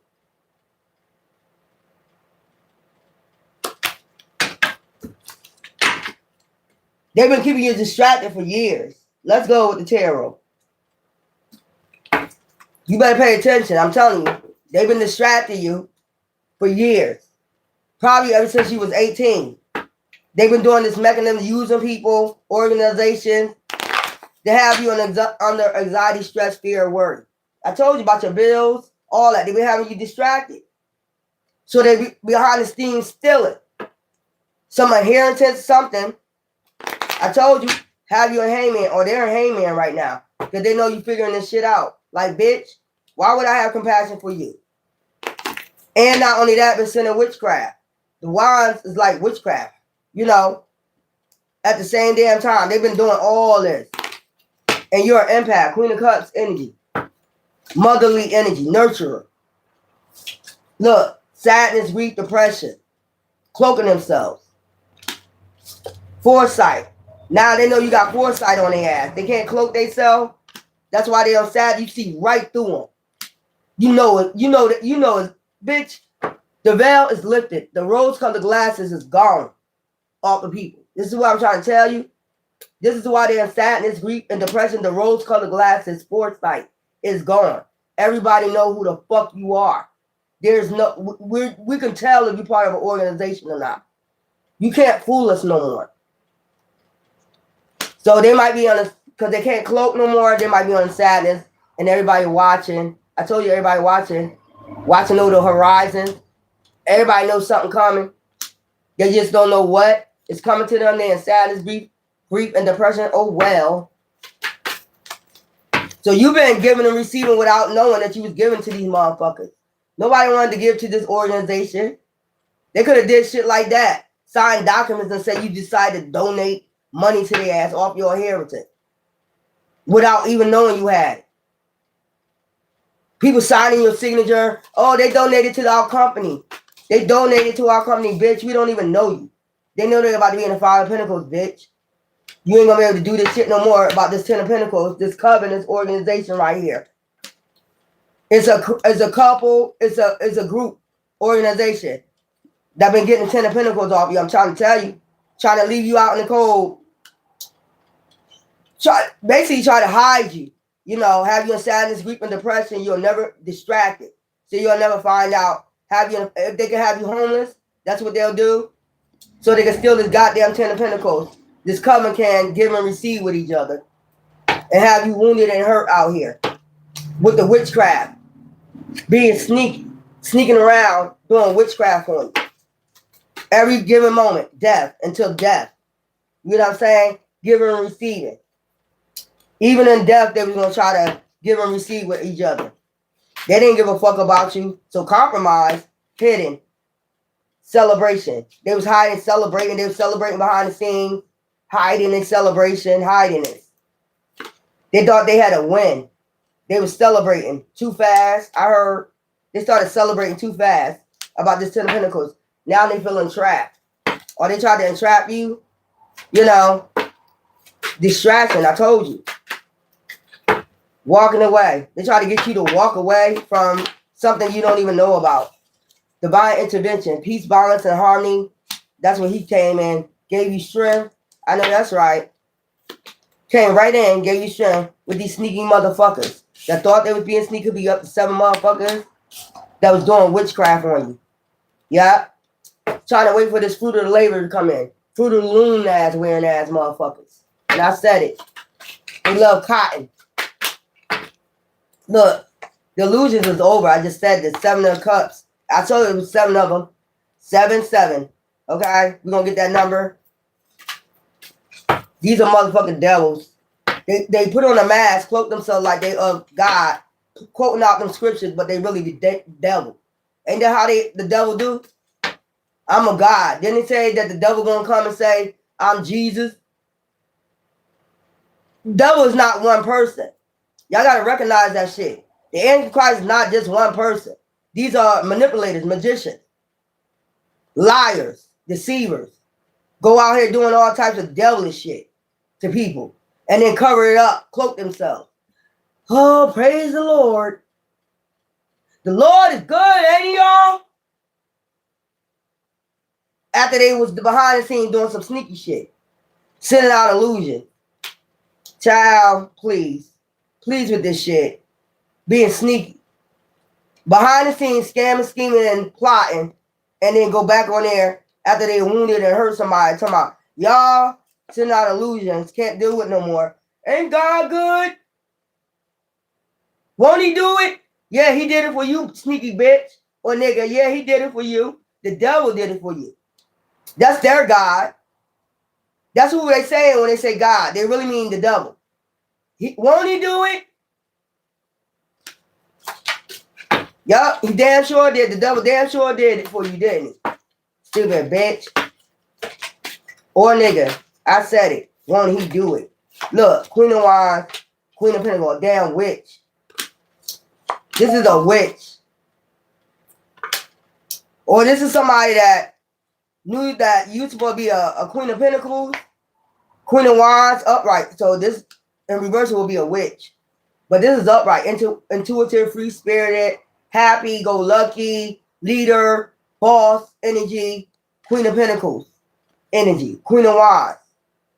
They've been keeping you distracted for years. Let's go with the tarot. You better pay attention. I'm telling you. They've been distracting you for years. Probably ever since you was 18. They've been doing this mechanism, using people, organizations, to have you under anxiety, stress, fear, and worry. I told you about your bills, all that. They've been having you distracted. So they be behind the scenes stealing. Some inheritance, something. I told you, have you a hangman, or they're a hangman right now. Because they know you figuring this shit out. Like, bitch, why would I have compassion for you? And not only that, but sending witchcraft. The wands is like witchcraft. You know, at the same damn time, they've been doing all this. And you're an empath, Queen of Cups energy. Motherly energy, nurturer. Look, sadness, grief, depression. Cloaking themselves. Foresight. Now they know you got foresight on their ass. They can't cloak themselves. That's why they're sad. You see right through them. You know it. You know that. You know it. Bitch, the veil is lifted. The rose-colored glasses is gone off the people. This is what I'm trying to tell you. This is why they're in sadness, grief, and depression. The rose-colored glasses, foresight is gone. Everybody know who the fuck you are. There's no, we can tell if you're part of an organization or not. You can't fool us no more. So they might be on a, because they can't cloak no more, they might be on sadness, and everybody watching. I told you everybody watching over the horizon. Everybody knows something coming. They just don't know what is coming to them. They're in sadness, grief, and depression. Oh, well. So you've been giving and receiving without knowing that you was giving to these motherfuckers. Nobody wanted to give to this organization. They could have did shit like that. Signed documents and say you decided to donate money to their ass off your inheritance. Without even knowing you had it. People signing your signature. Oh, they donated to our company. They donated to our company, bitch. We don't even know you. They know they're about to be in the Five of Pentacles, bitch. You ain't gonna be able to do this shit no more about this Ten of Pentacles, this coven, this organization right here. It's a couple, it's a group organization that been getting Ten of Pentacles off you. I'm trying to tell you. Trying to leave you out in the cold. Basically try to hide you. You know, have you in sadness, grief, and depression. You'll never distracted. So you'll never find out. If they can have you homeless, that's what they'll do. So they can steal this goddamn Ten of Pentacles. This coven can give and receive with each other. And have you wounded and hurt out here. With the witchcraft. Being sneaky. Sneaking around, doing witchcraft on you. Every given moment. Death. Until death. You know what I'm saying? Giving and receiving. Even in death, they were going to try to give and receive with each other. They didn't give a fuck about you. So compromise, hidden, celebration. They was hiding, celebrating. They were celebrating behind the scenes, hiding in celebration, hiding it. They thought they had a win. They were celebrating too fast. I heard they started celebrating too fast about this Ten of Pentacles. Now they feeling trapped. Or they tried to entrap you. You know, distraction, I told you. Walking away. They try to get you to walk away from something you don't even know about. Divine intervention, peace, balance, and harmony. That's when he came in, gave you strength. I know that's right. Came right in, gave you strength with these sneaky motherfuckers that thought they was being sneaky. Be up to 7 motherfuckers that was doing witchcraft on you. Yeah. Trying to wait for this fruit of the labor to come in. Fruit of the loom ass wearing ass motherfuckers. And I said it. They love cotton. Look, the illusions is over. I just said this. 7 of Cups. I told you it was 7 of them. 7, 7. Okay? We're going to get that number. These are motherfucking devils. They put on a mask, cloak themselves like they of God, quoting out them scriptures, but they really the devil. Ain't that how the devil do? I'm a God. Didn't he say that the devil going to come and say, I'm Jesus? Devil is not one person. Y'all got to recognize that shit. The Antichrist is not just one person. These are manipulators, magicians, liars, deceivers. Go out here doing all types of devilish shit to people and then cover it up, cloak themselves. Oh, praise the Lord. The Lord is good, ain't he, y'all? After they was behind the scenes doing some sneaky shit. Sending out illusion. Child, please. Please with this shit. Being sneaky. Behind the scenes, scamming, scheming, and plotting. And then go back on there after they wounded and hurt somebody. Talking about, y'all sending out illusions. Can't do it no more. Ain't God good? Won't he do it? Yeah, he did it for you, sneaky bitch. Or nigga, yeah, he did it for you. The devil did it for you. That's their God. That's who they saying when they say God. They really mean the devil. Won't he do it? Yup, he damn sure did. The devil damn sure did it for you, didn't he? Stupid bitch. Or nigga. I said it. Won't he do it? Look, Queen of Wands, Queen of Pentacles, damn witch. This is a witch. Or this is somebody that knew that you supposed to be a Queen of Pentacles, Queen of Wands, upright. So this in reverse will be a witch. But this is upright, intuitive, free-spirited, happy, go lucky, leader, boss, energy, Queen of Pentacles, energy, Queen of Wands.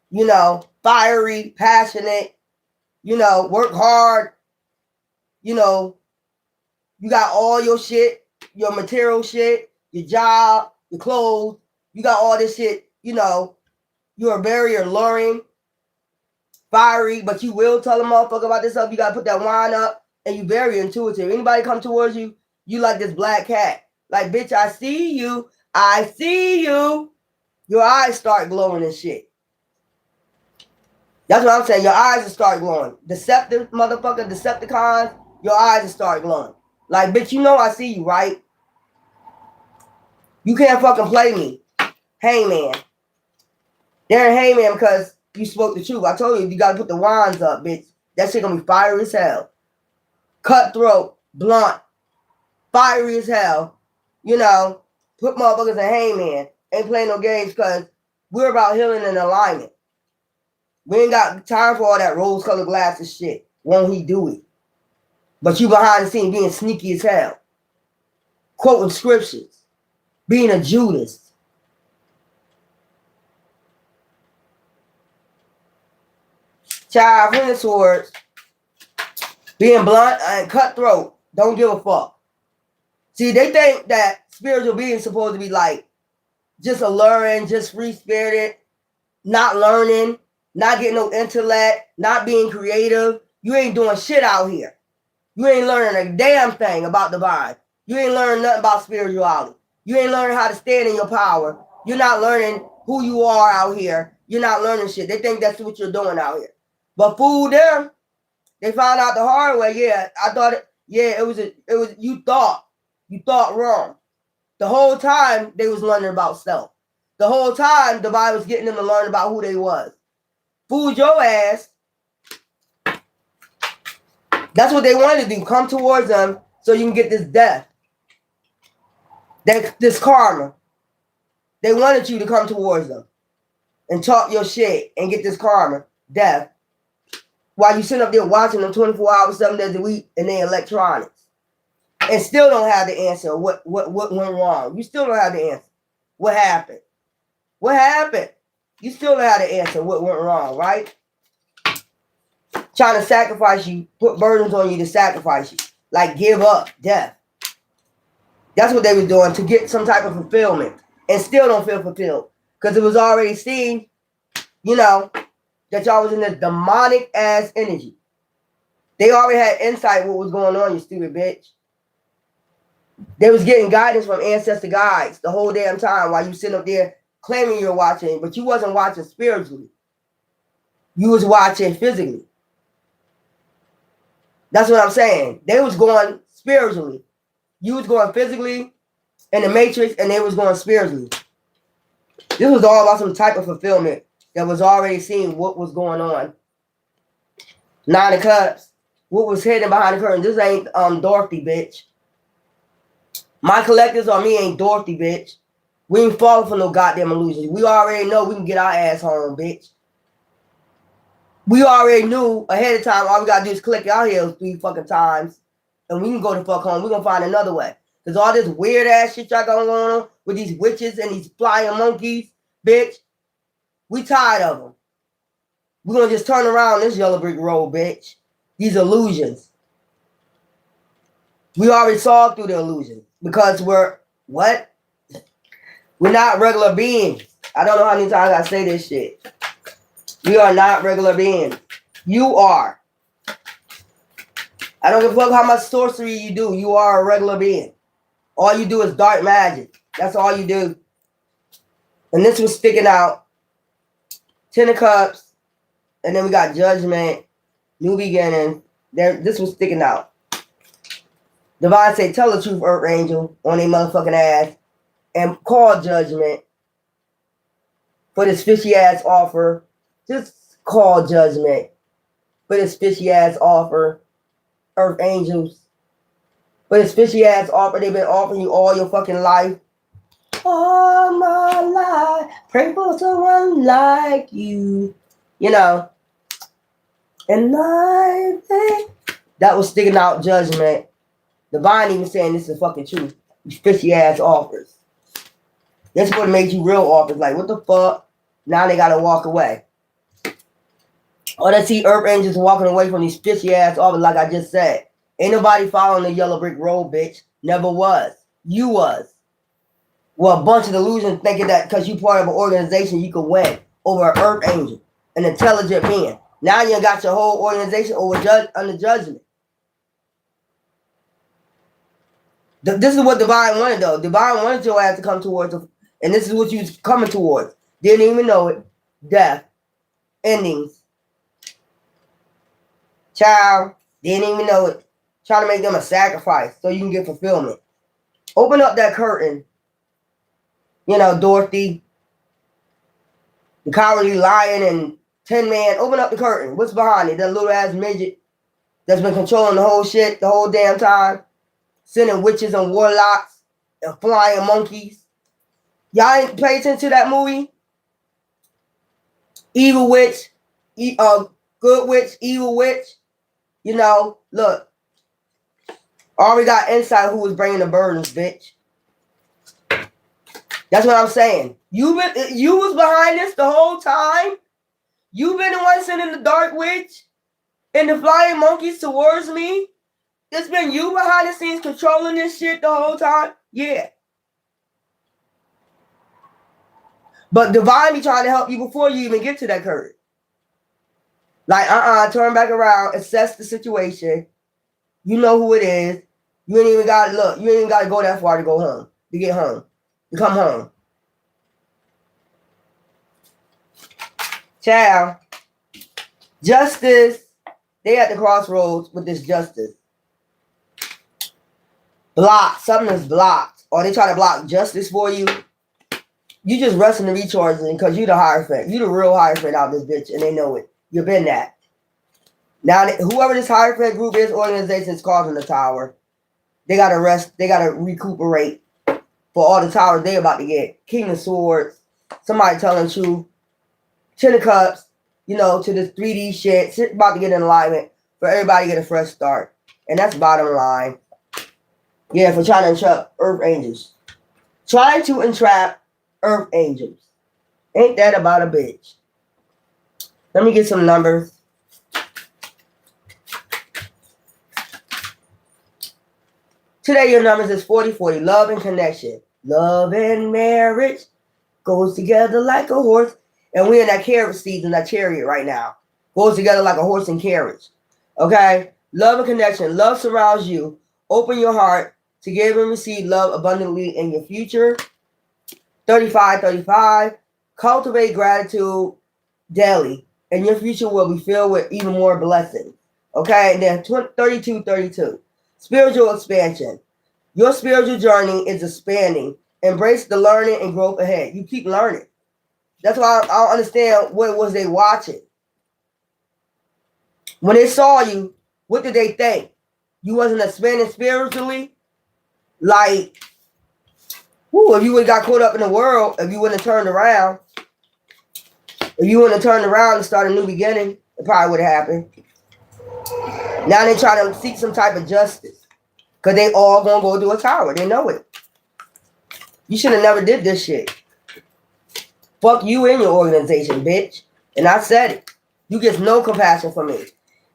You know, fiery, passionate, you know, work hard, you know, you got all your shit, your material shit, your job, your clothes, you got all this shit, you know, you are very alluring, fiery, but you will tell a motherfucker about this stuff. You gotta put that wine up, and you very intuitive. Anybody come towards you, you like this black cat. Like, bitch, I see you. I see you. Your eyes start glowing and shit. That's what I'm saying. Your eyes will start glowing. Deceptive motherfucker, Decepticons, your eyes will start glowing. Like, bitch, you know I see you, right? You can't fucking play me. Hangman. They're in Hangman because you spoke the truth. I told you gotta put the wands up, bitch. That shit gonna be fiery as hell. Cutthroat, blunt, fiery as hell. You know, put motherfuckers in Hangman. Ain't playing no games because we're about healing and alignment. We ain't got time for all that rose-colored glasses shit. Won't he do it? But you behind the scenes being sneaky as hell. Quoting scriptures. Being a Judas. Child, Queen of Swords. Being blunt and cutthroat. Don't give a fuck. See, they think that spiritual beings supposed to be like just alluring, just free-spirited, not learning, not getting no intellect, not being creative. You ain't doing shit out here. You ain't learning a damn thing about the vibe. You ain't learning nothing about spirituality. You ain't learning how to stand in your power. You're not learning who you are out here. You're not learning shit. They think that's what you're doing out here. But fool them, they found out the hard way. Yeah, I thought it. Yeah, it was you thought wrong. The whole time they was learning about self. The whole time the Bible was getting them to learn about who they was. Fooled your ass. That's what they wanted to do. Come towards them so you can get this death. This karma. They wanted you to come towards them and talk your shit and get this karma, death, while you sit up there watching them 24 hours, 7 days a week in their electronics and still don't have the answer. What went wrong? You still don't have the answer. What happened? What happened? You still don't have the answer. What went wrong, right? Trying to sacrifice you, put burdens on you to sacrifice you. Like give up, death. That's what they were doing to get some type of fulfillment. And still don't feel fulfilled. Because it was already seen, you know, that y'all was in this demonic ass energy. They already had insight what was going on, you stupid bitch. They was getting guidance from ancestor guides the whole damn time while you sitting up there claiming you're watching, but you wasn't watching spiritually. You was watching physically. That's what I'm saying. They was going spiritually. You was going physically in the matrix, and they was going spiritually. This was all about some type of fulfillment that was already seeing what was going on. 9 of Cups, what was hidden behind the curtain. This ain't Dorothy, bitch. My collectors or me ain't Dorothy, bitch. We ain't falling for no goddamn illusions. We already know we can get our ass home, bitch. We already knew ahead of time. All we gotta do is click our heels 3 fucking times, and we can go the fuck home. We gonna find another way. Cause all this weird ass shit y'all going on with these witches and these flying monkeys, bitch. We tired of them. We gonna just turn around this yellow brick road, bitch. These illusions. We already saw through the illusions because we're what? We're not regular beings. I don't know how many times I say this shit. We are not regular beings. You are. I don't give a fuck how much sorcery you do. You are a regular being. All you do is dark magic. That's all you do. And this was sticking out. 10 of Cups. And then we got Judgment. New Beginning. This was sticking out. Divine said, tell the truth, Earth Angel, on a motherfucking ass. And call Judgment for this fishy ass offer. Just call Judgment for this fishy ass offer. Earth Angels. For this fishy ass offer they've been offering you all your fucking life. All my life. Pray for someone like you. You know. And I think that was sticking out Judgment. Divine even saying this is fucking truth. These fishy ass offers. That's what made you real offers. Like, what the fuck? Now they gotta walk away. Or they see Earth Angels walking away from these fishy ass offers, like I just said. Ain't nobody following the yellow brick road, bitch. Never was. You was. Well, a bunch of delusions thinking that because you part of an organization, you could win over an Earth Angel, an intelligent being. Now you got your whole organization under judgment. This is what Divine wanted, though. Divine wanted your ass to come towards him, and this is what you was coming towards. Didn't even know it. Death. Endings. Child. Didn't even know it. Trying to make them a sacrifice so you can get fulfillment. Open up that curtain. You know, Dorothy. The Cowardly Lion and Tin Man. Open up the curtain. What's behind it? That little ass midget that's been controlling the whole shit the whole damn time. Sending witches and warlocks and flying monkeys. Y'all ain't pay attention to that movie? Evil witch, good witch, evil witch. You know, look. Already got insight who was bringing the burdens, bitch. That's what I'm saying. You was behind this the whole time. You been the one sending the dark witch and the flying monkeys towards me. It's been you behind the scenes controlling this shit the whole time? Yeah. But Divine be trying to help you before you even get to that curtain. Like, turn back around, assess the situation. You know who it is. You ain't even got to look. You ain't even got to go that far to go home, to get home, to come home. Child. Justice. They at the crossroads with this justice. Blocked. Something is blocked. Or they try to block justice for you. You just rushing to recharging because you the Hierophant. You the real Hierophant out of this bitch, and they know it. You've been that. Now, whoever this Hierophant group is, organization is causing the tower. They got to rest. They got to recuperate for all the towers they about to get. King of Swords. Somebody telling the truth. 10 of Cups. You know, to this 3D shit. Shit about to get in alignment for everybody to get a fresh start. And that's bottom line. Yeah, for trying to entrap Earth Angels. Trying to entrap Earth Angels. Ain't that about a bitch? Let me get some numbers. Today your numbers is 40-40. Love and connection. Love and marriage goes together like a horse. And we're in that carriage season, that chariot right now. Goes together like a horse and carriage. Okay? Love and connection. Love surrounds you. Open your heart to give and receive love abundantly in your future. 35-35. Cultivate gratitude daily. And your future will be filled with even more blessings. Okay? And then 32-32. Spiritual expansion. Your spiritual journey is expanding. Embrace the learning and growth ahead. You keep learning. That's why I don't understand what was they watching. When they saw you, What did they think? You wasn't expanding spiritually? Like, whoo, if you would have got caught up in the world, if you wouldn't have turned around, if you wouldn't have turned around and started a new beginning, it probably would have happened. Now they try to seek some type of justice. Because they all gonna go to a tower. They know it. You should have never did this shit. Fuck you and your organization, bitch. And I said it. You get no compassion for me.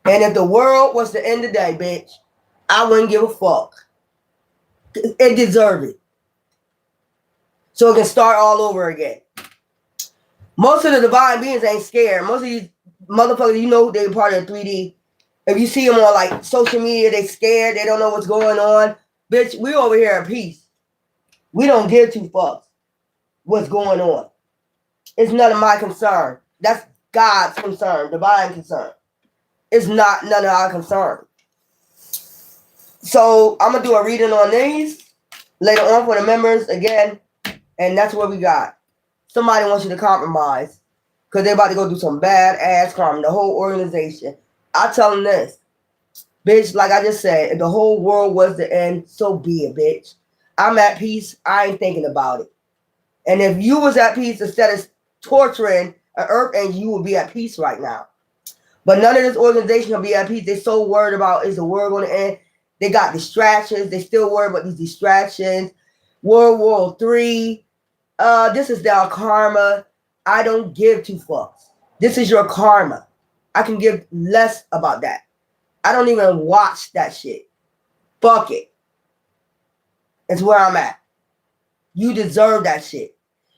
And if the world was to end today, bitch, I wouldn't give a fuck. It deserved it. So it can start all over again. Most of the divine beings ain't scared. Most of these motherfuckers, you know they're part of the 3D. If you see them on like social media, they scared. They don't know what's going on. Bitch, we over here at peace. We don't give two fucks what's going on. It's none of my concern. That's God's concern, divine concern. It's not none of our concern. So I'm going to do a reading on these later on for the members again. And that's what we got. Somebody wants you to compromise because they're about to go do some bad ass karma. The whole organization. I tell them this. Bitch, like I just said, if the whole world was the end, so be it, bitch. I'm at peace. I ain't thinking about it. And if you was at peace instead of torturing an earth angel, you would be at peace right now. But none of this organization will be at peace. They're so worried about, is the world going to end? They got distractions. They still worried about these distractions. World War III. This is their karma. I don't give two fucks. This is your karma. I can give less about that. I don't even watch that shit. Fuck it. It's where I'm at. You deserve that shit.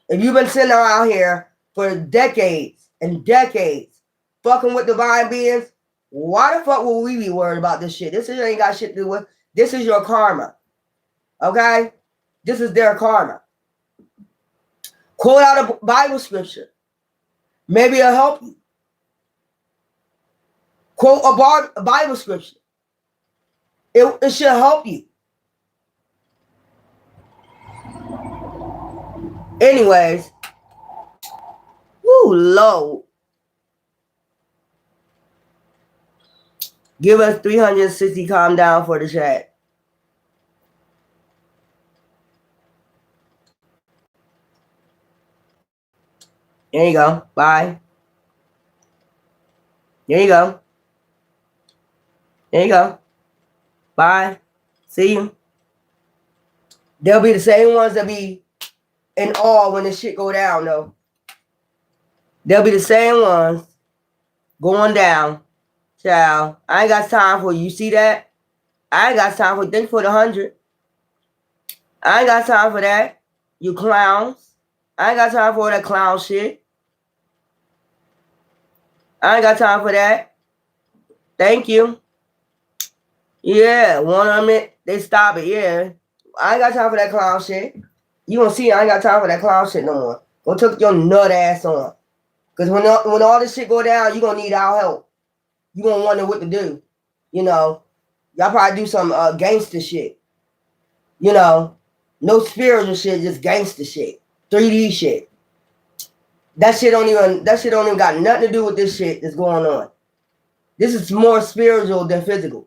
If you've been sitting around here for decades and decades fucking with divine beings, why the fuck will we be worried about this shit? This shit ain't got shit to do with. This is your karma. Okay? This is their karma. Quote out a Bible scripture. Maybe it'll help you. Quote a Bible scripture. It should help you. Anyways. Woo, low. Give us 360 calm down for the chat. There you go. Bye. There you go. There you go. Bye. See you. They'll be the same ones that be in awe when this shit go down, though. They'll be the same ones going down. Child, I ain't got time for you. You see that? I ain't got time for you. Thank you for the 100. I ain't got time for that. You clowns. I ain't got time for that clown shit. I ain't got time for that. Thank you. Yeah, one of them, they stop it. Yeah. I ain't got time for that clown shit. You gonna see I ain't got time for that clown shit no more. Go take your nut ass on. Because when all this shit go down, you gonna need our help. You gonna wonder what to do. You know, y'all probably do some gangster shit. You know, no spiritual shit, just gangster shit. 3D shit. That shit don't even got nothing to do with this shit that's going on. This is more spiritual than physical.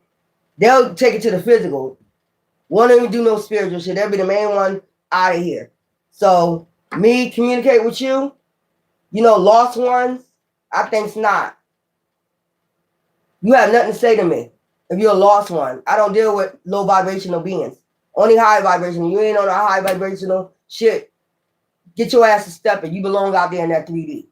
They'll take it to the physical. Won't even do no spiritual shit. They'll be the main one out of here. So, me communicate with you, you know, lost ones, I think's not. You have nothing to say to me if you're a lost one. I don't deal with low vibrational beings. Only high vibrational. You ain't on a high vibrational shit. Get your ass to stepping. You belong out there in that 3D.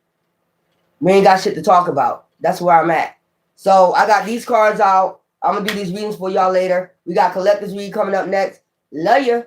We ain't got shit to talk about. That's where I'm at. So I got these cards out. I'm going to do these readings for y'all later. We got Collector's Read coming up next. Love ya.